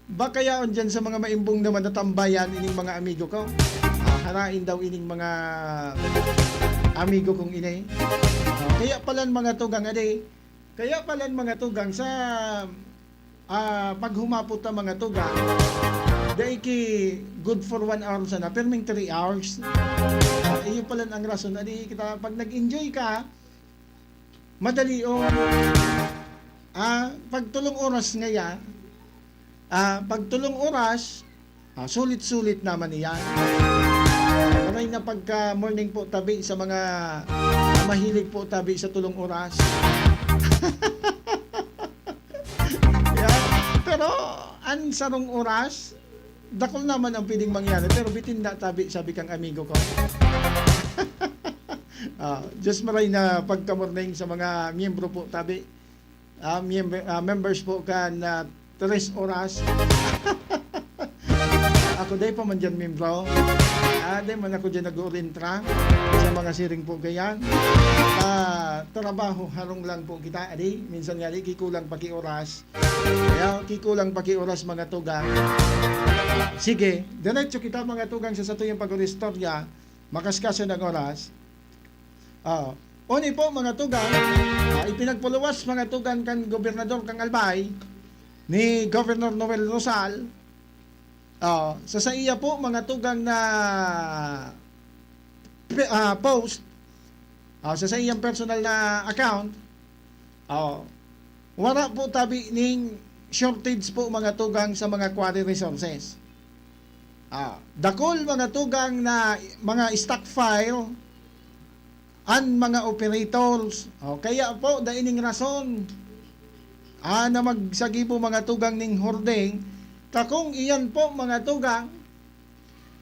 Baka yaon dyan sa mga maimbong naman na tambayan ining mga amigo ko. Harain daw ining mga amigo kong inay. Kaya palan mga tugang sa pag humapot ang mga tugang, daiki good for 1 hour sana, perming 3 hours. Iyo pala ang rason. Kita, pag nag-enjoy ka, madali o pagtulong oras ngaya, pagtulong oras, sulit-sulit naman iyan. Kamay na pagka morning po tabi sa mga mahilig po tabi sa tulong oras. Yan. Pero ang sarong oras, dakol naman ang pwedeng mangyari, pero bitin na tabi, sabi kang amigo ko. Just maray na pagka-morning sa mga miyembro po tabi. Members po kan 3 oras. Ako day pa man dyan miyembro. Day man ako dyan nag-urintra sa mga siring po gayan. Trabaho harong lang po kita. Minsan nga kikulang paki-oras. Kaya kikulang paki-oras mga tugang. Sige, diretso kita mga tugang sa satuyang pag-uristorya, makaskasa ng oras. Oni po mga tugang, ipinagpuluwas mga tugang kan Gobernador kang Albay, ni Governor Noel Rosal, sa iya po mga tugang na post, sa iyang personal na account, wala po tabi ning shortage po mga tugang sa mga quarry resources. Dakol mga tugang na mga stock file ang mga operators. Kaya po daining rason na magsagibo mga tugang ning hordeng. Takong iyan po mga tugang,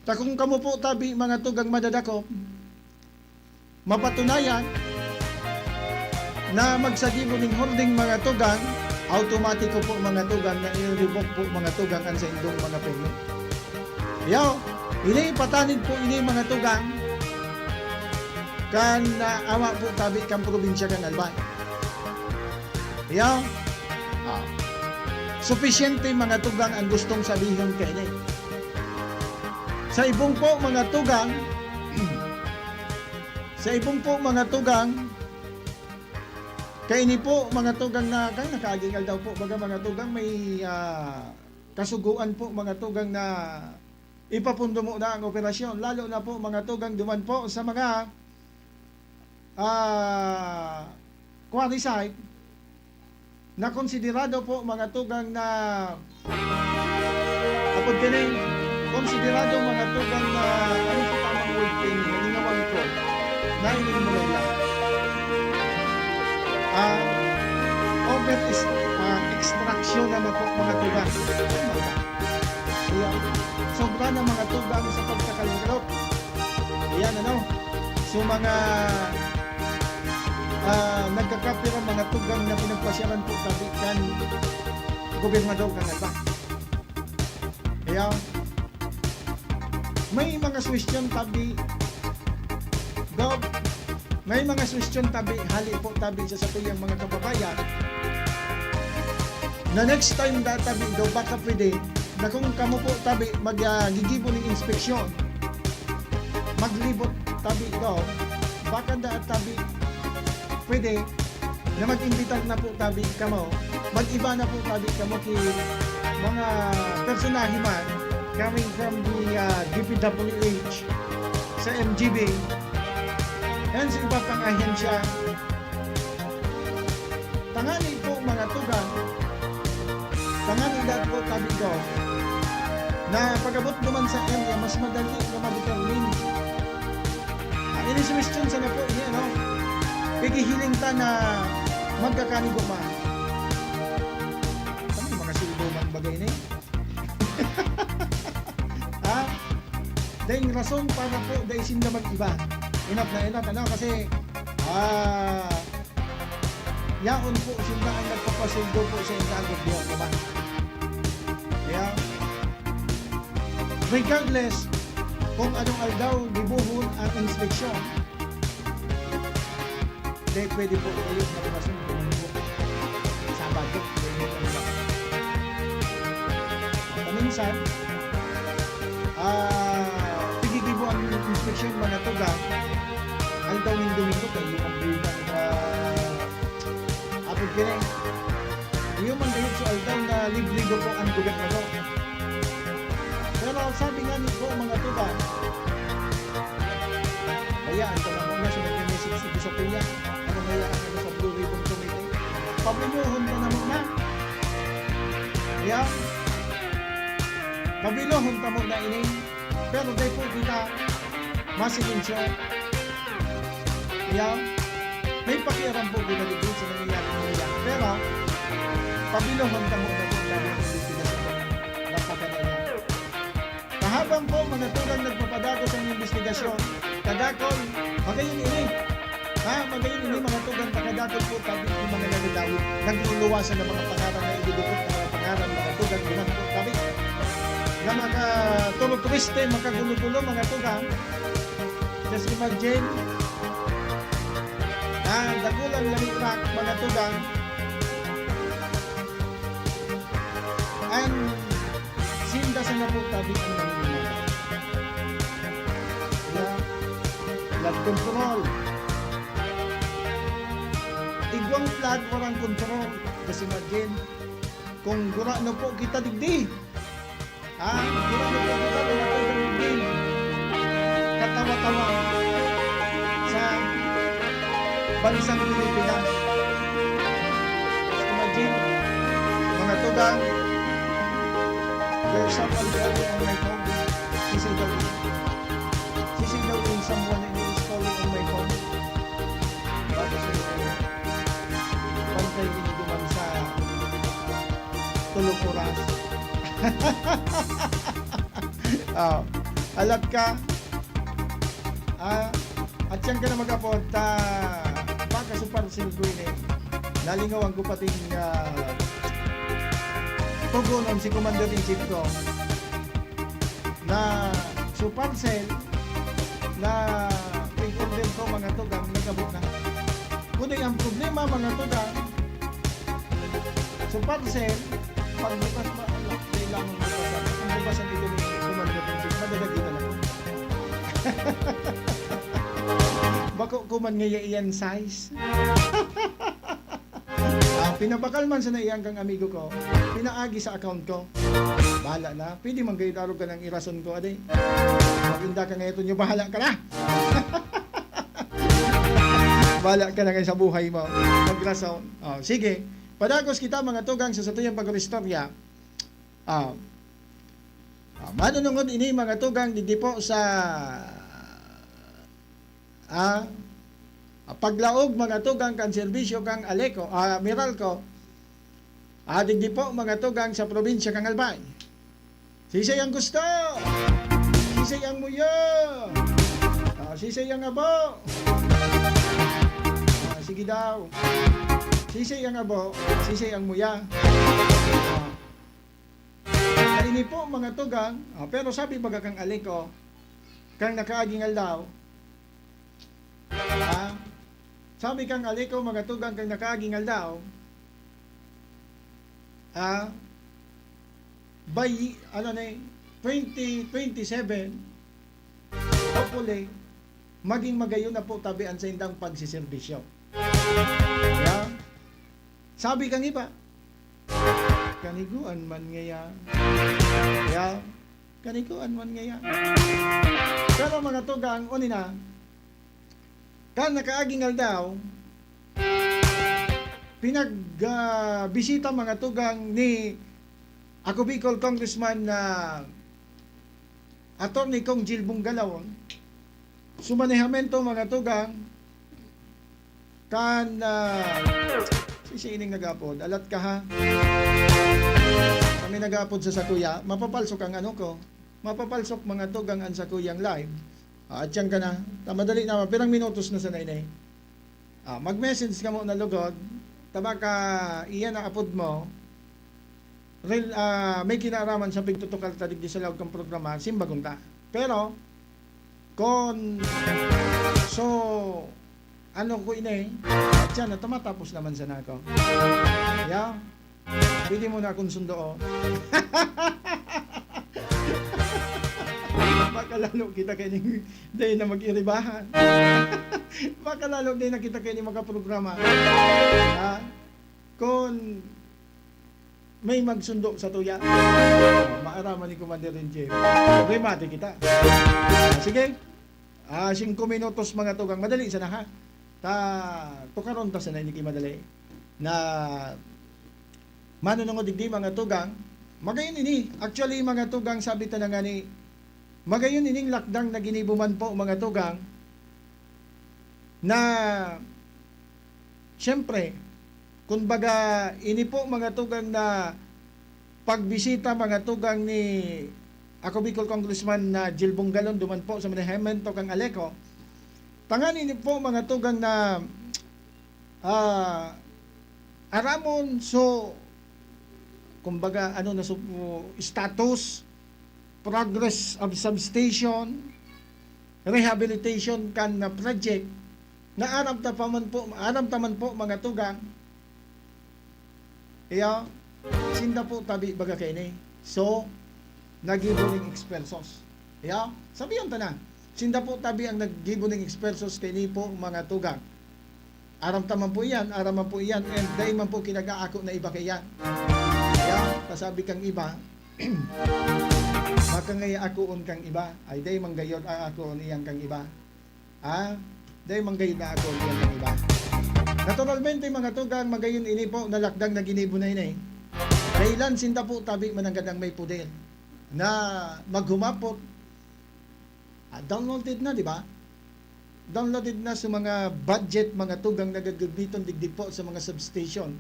takong kamo po tabi mga tugang madadakop, mapatunayan na magsagibo ning hordeng mga tugang, automatiko po mga tugang na i-revoke po mga tugang ang sa indong mga permit. Yaw, ini patanid po ini mga tugang kan awa po tabi kang probinsya kan Albay. Yaw, sufisyente mga tugang ang gustong sabihin kay ini. Sa ibong po mga tugang, kaya ini po mga tugang na kaya nakaagingal daw po baga mga tugang may kasuguan po mga tugang na ipapundo mo na ang operasyon, lalo na po mga tugang duman po sa mga quarry site na konsiderado po mga tugang na konsiderado mga tugang na ano po tamang word kayo nangingawang ko na inimulay lang extraction naman po mga tugang. Kaya sobra na mga tugang sa pagkakalungrot. Ayan so mga nagkakapira mga tugang na pinagpasyaran po tabi kan Gobernador kang Albay. Kaya may mga question tabi may mga question tabi hali po tabi sa satuyang mga kababayan na next time tabi daw baka pwede na kung kamo po tabi magigibo ng inspeksyon maglibot tabi daw baka tabi pwede na mag-imbitar na po tabi kamo, mag-iba na po tabi kamo ki mga personahe man coming from the DPWH sa MGB and sa iba pang ahensya. Tangani po mga tugang, tangani lahat po tabi ko na pag-abot naman sa area, mas madali na ma-determine. Ini si Miss Chun sana po, ini ano, pigihiling ta na magkakanigo man. Ano mga siluman bagay na ha? Dahil rason para po dahil sinda mag-iba. Inap na inap, ano, kasi yaon po sinda ang nagpapasildo po sa inda ang gobyerno man. Kaya regardless kung anong aldaw dibuhon ang inspeksyon, dahil pwede po kayo na pumasok kung ano po Sabado. Paminsan, pigigibo ang inspeksyon mga tugang, aldaw ng Domingo kayo ang bilang apod kini. Iyo man dahil sa aldaw na libre po ang gobernador. Pero sabi nga nito mga tugang, hayaan ka na muna sa nag-message sa kuya, ano hayaan ka na sa Blue Ribbon Committee, pabiluhon ka na muna. Kaya, pabiluhon ka muna ini, pero dahil po kita masigensyo. Kaya, may pakiaram po kita dito sa nangyayari. Pero, pabiluhon ka muna po dahil ang investigasyon napakalayan. Habang po mga tugang nagpapadako sa investigasyon, kadakol, magayon ini. Magayon ini mga tugang kadakol po tabi yung mga nalilawi. Nagluluwasan ng mga pangalan na idudukot ng mga pangalan mga tugang yun po tabi. Na mga tulog-turiste, makagulo-gulo mga tugang. Just imagine, dakulang lang Iraq mga tugang. And sinda sa naputabi ang nangyayari. Flood control. Igwang flood, walang control. Kasi imagine, kung gura na po kita digdi. Gura na po kita digdi. Katawa-tawa sa bansang Pilipinas. Imagine, mga tugang, there's someone there on my phone. Sisig daw in someone and is calling on my phone. Bago sa bantay iniduman sa tulong oras. Alat ka. At siyang ka na mag-apod baka super silguin nalingawan ko pating tugunon si Commander-in-Chief ko na suparsel na pag-order ko mga tugang nagabot na. Kundi ang problema mga tugang, suparsel, pagbukas ba, kailangan mo pasan. Ang bukasan ito ni Commander-in-Chief, madadagitan ako. Bako kuman ngaya iyan size. Pinabakal man sa naiyang kang amigo ko, pinaagi sa account ko. Bahala na. Pwede man kayo darog ka ng irason ko, aday. Maginda ka ngayon nyo, bahala ka na. Bahala ka na kayo sa buhay mo. Magrason. Sige. Padagos kita mga tugang sa satuyang pag-restorya. Manunungod ini mga tugang di po sa paglaog mga tugang kan serbisyo kang Aleco, Meralco, digdi po mga tugang sa probinsya kang Albay. Sisay ang gusto, sisay ang muyo, sisay ang abo, sige daw, sisay ang abo, sisay ang muya. Ini po mga tugang, pero sabi baga kang Aleco, kang nakaagingal daw, sabi kang Aleco mga tugang kang nakaagingal daw, by 2027 hopefully maging magayon na po tabian sa indang pagsiservisyo. Ya. Sabi kang iba, kaniguan man ngaya. Ya. Kaniguan man ngaya. Pero mga tugang, unina, kan nakaaging aldaw, bisita mga tugang ni ako Bicol Congressman na Attorney Kong Gilbong Galawon, sumanehamento mga tugang, kan sisining nagapod alat ka ha, kami nagapod sa sakuya, mapapalsok ang ano ko, mapapalsok mga tugang an sakuyang live, at yan ka na, tamadali naman, pirang minutos na sa nainay, mag-message ka mo na lugod, tabaka iyan ang apod mo, may kinaraman sa pagtutukal tadig di sa lawag kang programa, simbagong ta, pero so ano ko inay, at yan, tumatapos naman sa nako. Yeah? Pwede mo na akong sundo. Baka lalo kita kayo day na mag-iribahan. Baka lalo day na kita kayo makaprograma. Kung may magsundo sa tuya, maaraman ni Commander in Chief. Remate kita. Sige. 5 minutos mga tugang, madali sa na ha. Tukaron ta sa nainiki madali na manunungod digdi mga tugang, magayon ini, actually mga tugang, sabi ta na nga ni, magayon ining lakdang na ginibuman po mga tugang, na syempre, kumbaga ini po mga tugang na pagbisita mga tugang ni ako Bicol Congressman na Gilbong Galon duman po sa manahemento kang Aleco, tangan ini po mga tugang na aramon so kumbaga ano na status, progress of substation, rehabilitation kan na project na aram taman po mga tugang, iya sinda po tabi baga kini, so nagibuning expensos, iya sabihan ta na sinda po tabi ang nagibuning expensos kini po mga tugang, aram taman po iyan, and dahil man po kinagaako na iba kayan. Kaya, kasabi kang iba, makangaya akoon kang iba, ay dahil manggayod akoon iyang kang iba. Dahil manggayod na akoon iyang kang iba. Naturalmente mga tugang, magayon ini po, nalakdang na ginibo na ini. Kailan sinda po tabi mananggadang may pudel na maghumapot. Downloaded na, di ba? Downloaded na sa mga budget, mga tugang nagagagbiton digdig po sa mga substation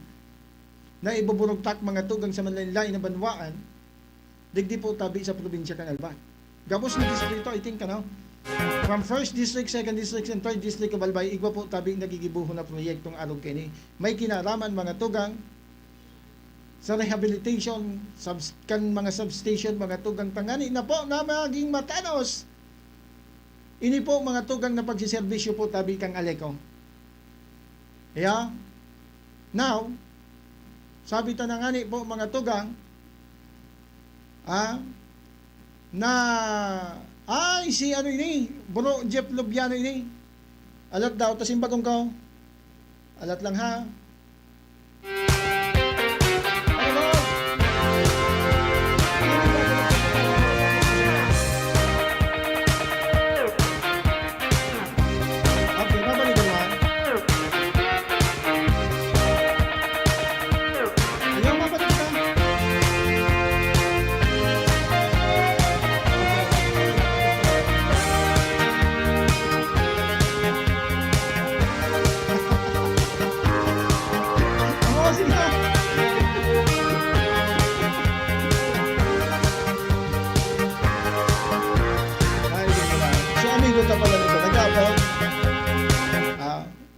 na ibuburugtak mga tugang sa manlaylay na banwaan digdi po tabi sa probinsya kang Alban. Gabos na distrito, I think, ano? From 1st District, 2nd District, and 3rd District of Albay, igwa po tabi nagigibuho na proyektong arog kini. May kinaraman mga tugang sa rehabilitation, kan mga substation, mga tugang tangani na po na maging matanos. Ini po mga tugang na pagsiservisyo po tabi kang Aleco. Yeah? Now, sabi ta na nga ni po mga tugang, na, si ano ini, Bro Jeff Lubiano ini, alat daw, tasimbagong ko, alat lang ha.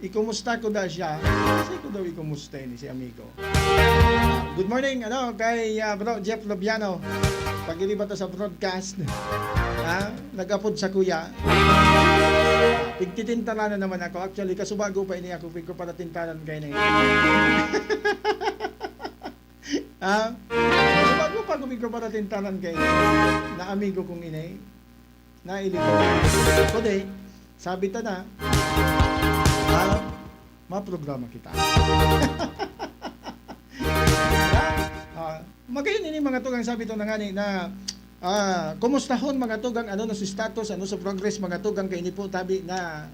Ikumusta ko daw siya. Kasi ko daw ikumusta ni si amigo. Good morning, kay Bro Jeff Lubiano. Pag-iliba to sa broadcast. Nag-upload sa kuya. Tigtitintalan na naman ako. Actually, kasubago pa ini ako. Pig ko para tintalan kayo na kasubago pa ko. Pig ko para tintalan kayo na amigo kong inay. Na ilito. Kundi, sabi ta na, maprograma kita. Magayon ini mga tugang sabi to na nga ni na kumustahon mga tugang ano na si status, ano sa progress mga tugang kay ini po tabi na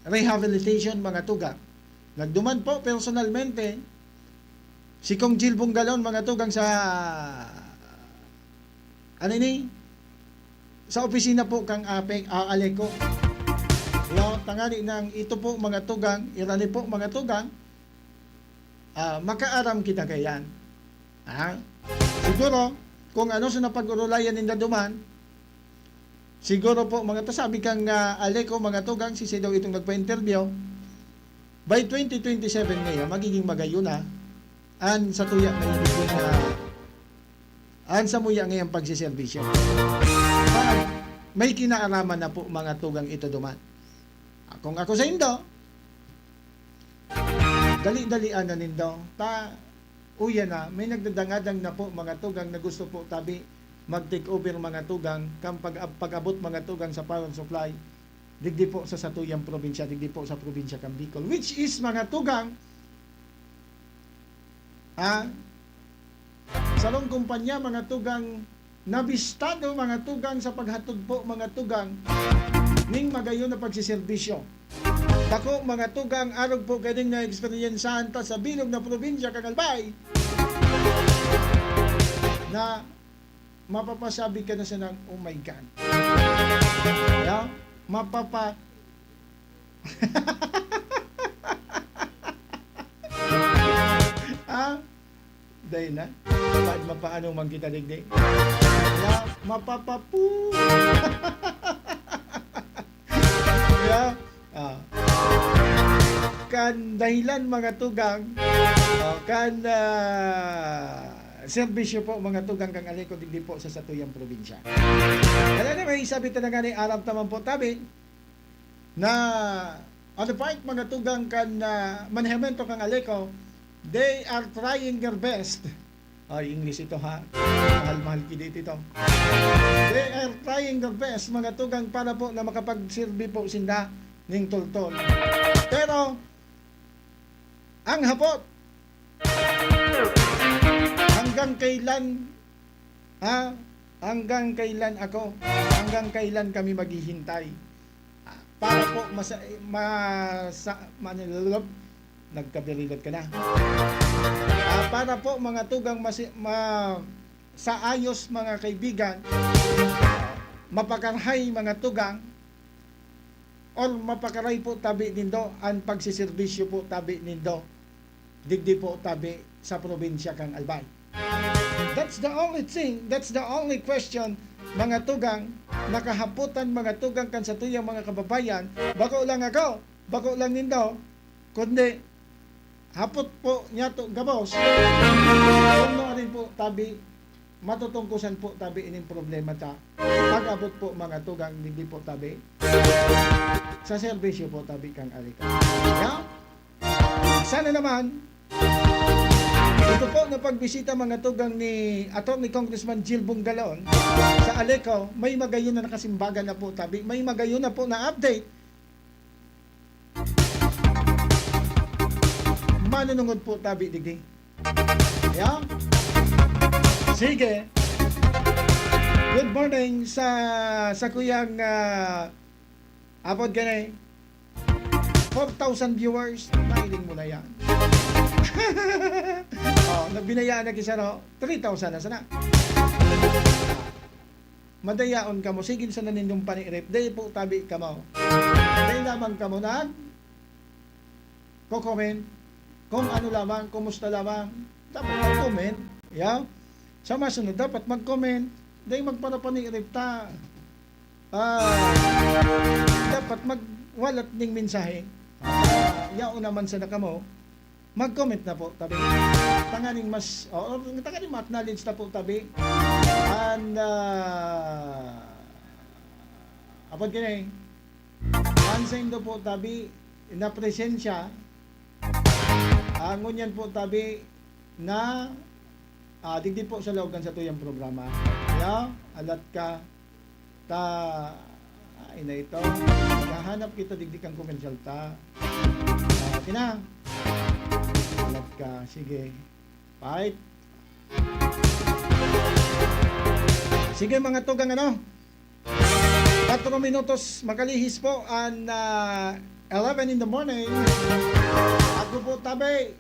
rehabilitation mga tugang. Nagduman po personalmente si Kong Jill Bungalon mga tugang sa ano ini sa opisina po kang Aleco. Yo tangani nang ito po mga tugang, irani po mga tugang. Makaaram kita kayan. Siguro kung ano sa napag-urulayan ninda duman, siguro po mga tasabi kang Aleco mga tugang si daw itong nagpa-interview by 2027 ngayon magiging magayuna an sa tuya na an sa muya ngayong pagsiservisyo. May kinaaraman na po mga tugang ito duman. Kung ako sa indo, dali-dalian na nindo, uya na, may nagdadangadang na po mga tugang na gusto po tabi mag-take over mga tugang, kang pag-abot mga tugang sa power supply, digdi po sa satuyang probinsya, digdi po sa probinsya kang Bicol, which is mga tugang, salong kumpanya mga tugang, nabistado mga tugang sa paghatod po mga tugang ning magayon na pagsiservisyo. Dako mga tugang arog po kading na eksperyensahan ta sa bilog na probinsya kang Albay na mapapasabi ka na sa nang oh my God. Yeah? Dahil na mapaano man kita digdi ya mapapapu ya kan dahilan mga tugang kan serbisyo po mga tugang kang Aleco digdi po sa satuyang probinsya. Kaya na may sabi ta na nga ni alam taman po tabi na on the part mga tugang kan manhemento kang Aleco, they are trying their best. English ito ha. Mahal-mahal kidit ito. They are trying their best mga tugang para po na makapagsilbi po sinda ning tultol. Pero ang hapot hanggang kailan kami maghihintay para po nagkabirilot ka na. Para po mga tugang sa ayos mga kaibigan, mapakarhay mga tugang or mapakaray po tabi nindo ang pagsiservisyo po tabi nindo digdi po tabi sa probinsya kang Albay. That's the only thing, that's the only question mga tugang nakahaputan mga tugang kan sa tuyang mga kababayan. Bako lang ako, bako lang nindo, kundi hapot po niya to gabos. Ano rin po tabi matutungkusan po tabi ining problema ta. Pag-abot po mga tugang hindi po tabi sa serbisyo po tabi kang Aleco. Yeah? Sana naman ito po na pagbisita mga tugang ni Atty. Congressman Jill Bungalon sa Aleco, may magayon na nakasimbagan na po tabi, may magayon na po na update. Manunungod po tabi digdi. Yeah? Sige. Good morning sa kuyang abot ganay. 4,000 viewers. Nailing mo na yan. Nagbinayaan na kisa no, 3,000 na sana. Madayaon ka mo. Sige sa naninyong panirip. Dahil po tabi ka mo. Dahil lamang ka mo na comment kung ano lamang, kumusta lamang. Dapat mag-comment. Yeah? Sa masunod, dapat mag-comment. Dahil magpanapanirip ta. Dapat magwalat ning mensahe. Yao naman sa naka mo. Mag-comment na po tabi. Tanganing mas tanganing ma-acknowledge na po tabi. And apod kinay. Ansain do po tabi na presensya. Ngunyan po tabi na digdi po sa loob sa tuyang programa. Yeah, alat ka ta Ay na ito. Kahanap kita digdikang komersyal ta. Okay na. Alat ka. Sige. Fight. Sige mga tugang ano. 4 minutos makalihis po and 11 in the morning. Ako po tabi.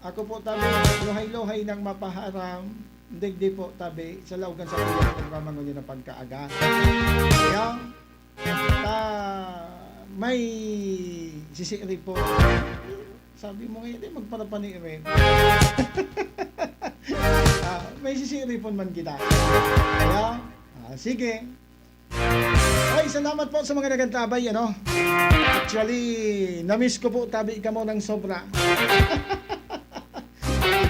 Ako po tabi. Luhay-luhay ng mapaharam. Digdi po tabi sa laugan sa programa ngunit na pagkaaga. Kaya may sisiri po. Sabi mo ngayon, magparapani rin. May sisiri po man kita. Kaya, sige. Ay, salamat po sa mga nagantabay, ano? Actually, na-miss ko po tabi ka mo ng sobra.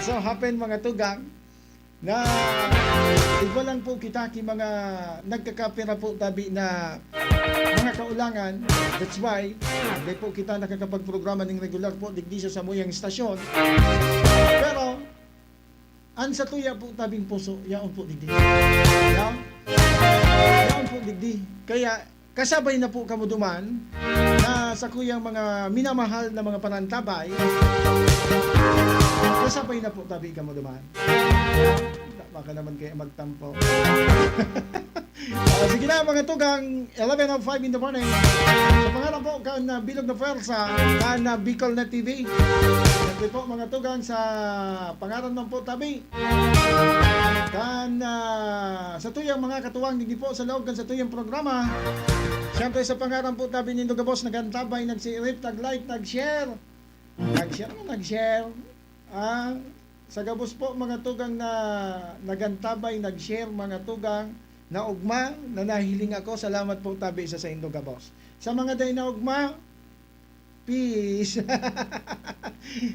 So, happen mga tugang na iba lang po kita ki mga nagkakapira po tabi na mga kaulangan. That's why hindi po kita nakakapagprograma ng regular po digdi sa muyang istasyon. Pero an sa tuya po tabing puso yaon po digdi. Yaon po digdi. Kaya kasabay na po kamo duman na sa kuyang mga minamahal na mga panantabay. Kasabay na po tabi kamo duman. Baka naman kayo magtampo. Sige na mga tugang, 11:05 in the morning. Sa pangalan po kan Bilog na Pwersa, kan Bicol Net TV. Siyempre po mga tugang sa pangalan ng po tabi. Kan sa tuyang mga katuwang hindi po sa loob kan sa tuyang programa. Siyempre sa pangalan po tabi ni Dugabos nagantabay, nagsirip, nag-like, nag-share. Nag-share. Sa gabos po mga tugang na nagantabay, nag-share mga tugang na ugma na nahiling ako. Salamat po tabi sa Indo Gabos. Sa mga day na ugma, peace.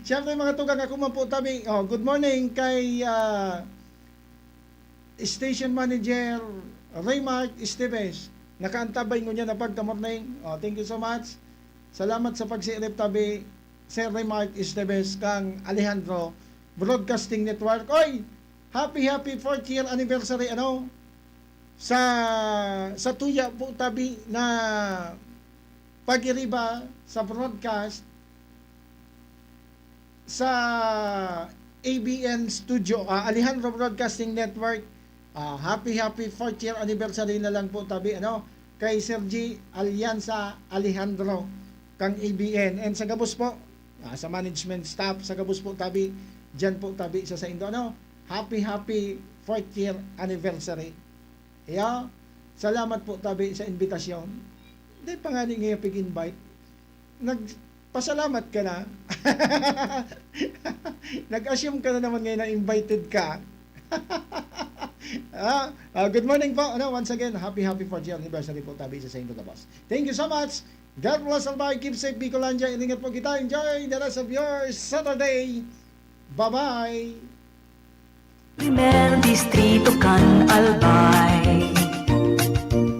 Siyempre mga tugang ako man po tabi. Good morning kay Station Manager Raymart Esteves. Nakaantabay ko niya na pagka-morning. Thank you so much. Salamat sa pagsirip tabi Sir Raymart Esteves kang Alejandro Broadcasting Network. Oy, happy 4th year anniversary ano sa tuya po tabi na pag-iriba sa broadcast sa ABN Studio, Alejandro Broadcasting Network. Happy 4th year anniversary na lang po tabi ano kay Sir G Alianza Alejandro kang ABN and sa gabos po sa management staff sa gabos po tabi dyan po tabi sa Indo ano. Happy 4th year anniversary. Yeah. Salamat po tabi sa invitasyon. Hindi pa nga ngayon pig-invite. Nagpasalamat ka na. Nag-assume ka na naman ngayon na invited ka. Good morning po. Once again, happy 4th year anniversary po tabi sa Indo Gabos. Thank you so much. God bless everybody. Keep safe, Bicolandia. Ingat po kita. Enjoy the rest of your Saturday. Bye-bye! Primer distrito kan albay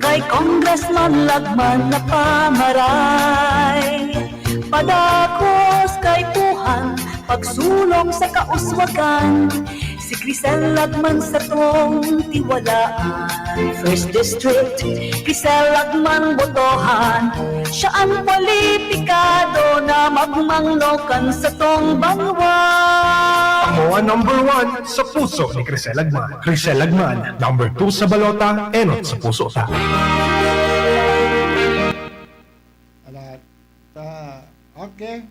kay Congressman Lagman na pamaray padakos kay Tuhan pagsulong sa kauswagan si Crisel Lagman sa tong tiwalaan. First District Crisel Lagman botohan siya ang politikado na magmanglokan sa tong banwa. Amo ang number 1 sa puso ni Crisel Lagman. Crisel Lagman, number 2 sa balota, enot sa puso ta. Okay.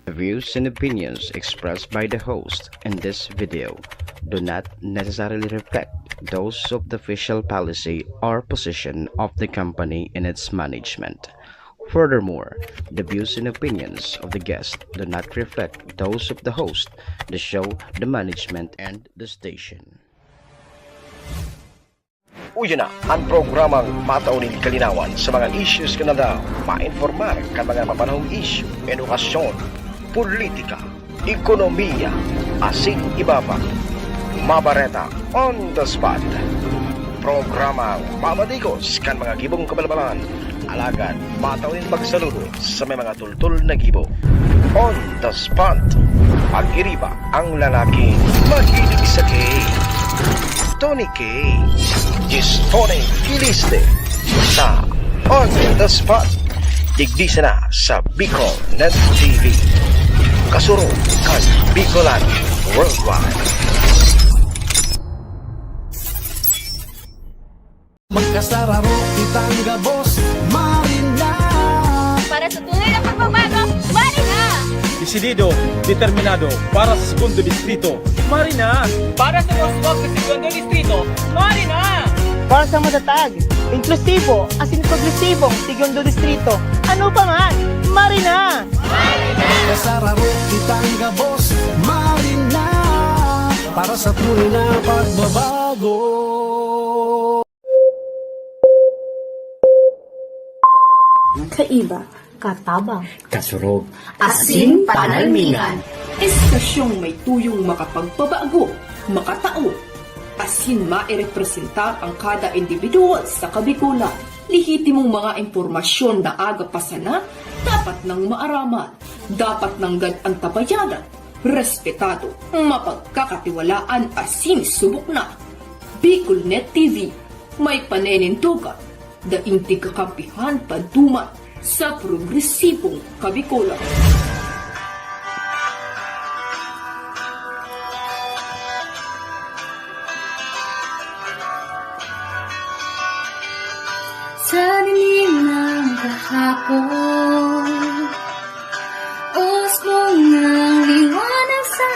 The views and opinions expressed by the host in this video do not necessarily reflect those of the official policy or position of the company and its management. Furthermore, the views and opinions of the guest do not reflect those of the host, the show, the management, and the station. Uyo na ang programang mataunin kalinawan sa mga issues ka na daw ma-informar ka mga mapanahong issue, edukasyon, politika, ekonomiya, asin ibaba, mabareta on the spot. Programang mamadigos kan mga gibong kabalbalan, alagad mataunin pagsaludo sa may mga tultul na gibo. On the spot, pag-iriba ang lalaking mahilig sa cake. Tony K. Is Tony Kiliste sa On the Spot. Digdisa na sa Bicol Net TV. Kasuro kan Bicolan Worldwide. Magkasararo kitang gabos, Marina. Para sa tunay na pagbabago, Marina! Desidido, determinado para sa segundo distrito. Marina! Para sa Roswag sa segundo distrito, Marina! Para sa matatag, inklusibo, asin progresibong segundo distrito. Ano pa man, Marina! Magkasararo kitang gabos, Marina. Para sa tunay na pagbabago. Kaiba, katabang, Kasurog, asin panalmingan. Estasyong may tuyong makapagpabago, makatao, asin mairepresentar ang kada individual sa Kabikulan. Lihitimong mga impormasyon na aga pa sana, dapat nang maaraman, dapat nang antabayanan, respetado, mapagkakatiwalaan asin subok na. Bicolnet TV, may panenintugan, daing tigkakampihan paduman sa progresibong Kabikulan. Sa dilim ng kahapon, usbong ng liwanag sa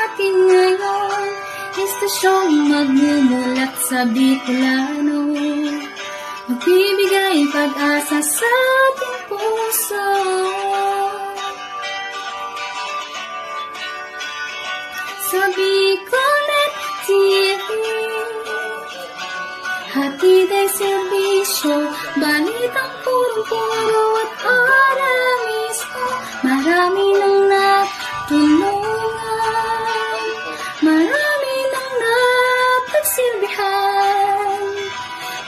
atin ngayon. Estasyong magmumulat sa Bicolano, magbibigay pag-asa sa ating puso. Sa Bicolnet TV, hatid ay serbisyo, balitang purong-puro at ora mismo. Marami nang natulungan, marami nang napagsilbihan,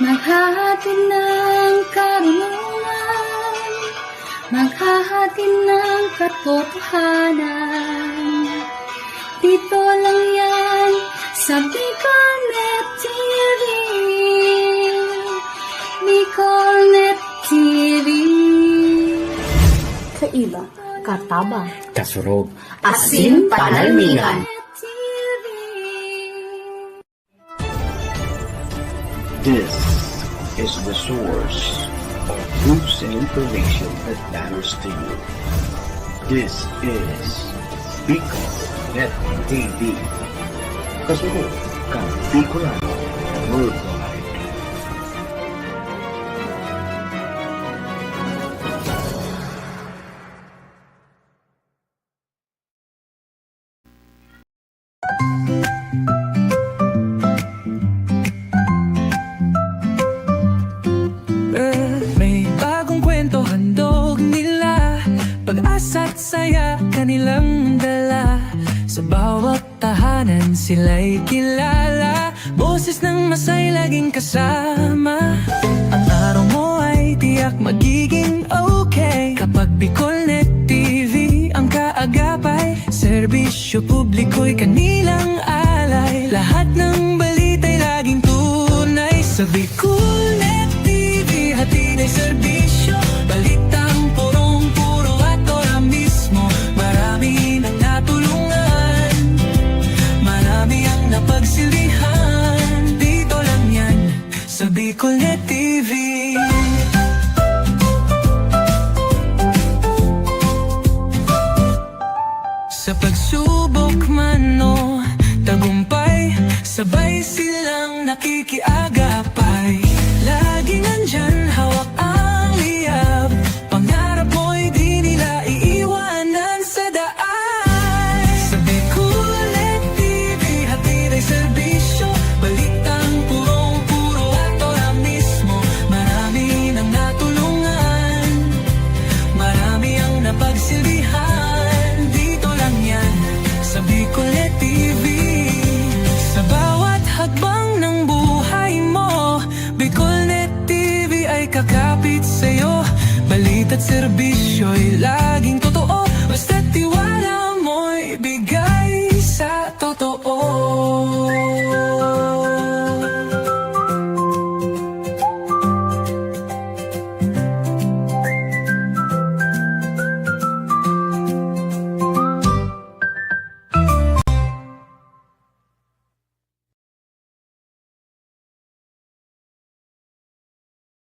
maghahatid ng karunungan, maghahatid ng katotohanan. Dito lang yan sa Bicolnet TV. Bicolnet TV. Kaiba, katabang, kasurog, asin panalmingan. This is the source of news and information that matters to you. This is Bicolnet TV. Kasunod kang Bicolan Worldwide. May bagong kwento handog nila, pag-asa at saya kanilang dala. Sa bawat tahanan sila'y kilala, boses ng masay laging kasama. Ang araw mo ay tiyak magiging okay kapag Bicolnet TV ang kaagapay. Serbisyo publiko'y kanilang alay, lahat ng balita'y laging tunay. Sa Bicolnet TV, hatid ay serbisyo, balitang purong-puro at ora mismo. Marami nang natulungan, marami ang napagsilbihan. Dito lang yan sa Bicolnet TV. Sa pagsubok man o tagumpay, sabay silang nakikiagapay. Laging nandyan, hawak ang liyab, pangarap mo'y di nila iiwanan sa daan. Sa Bicolnet TV, hatid ay serbisyo, balitang purong-puro at ora mismo. Marami nang natulungan, marami ang napagsilbihan. Dito lang yan sa Bicolnet TV. Sa bawat hakbang ng buhay mo, Bicolnet TV ay kakapit sa'yo. Balita't serbisyo'y laging totoo, basta't tiwala.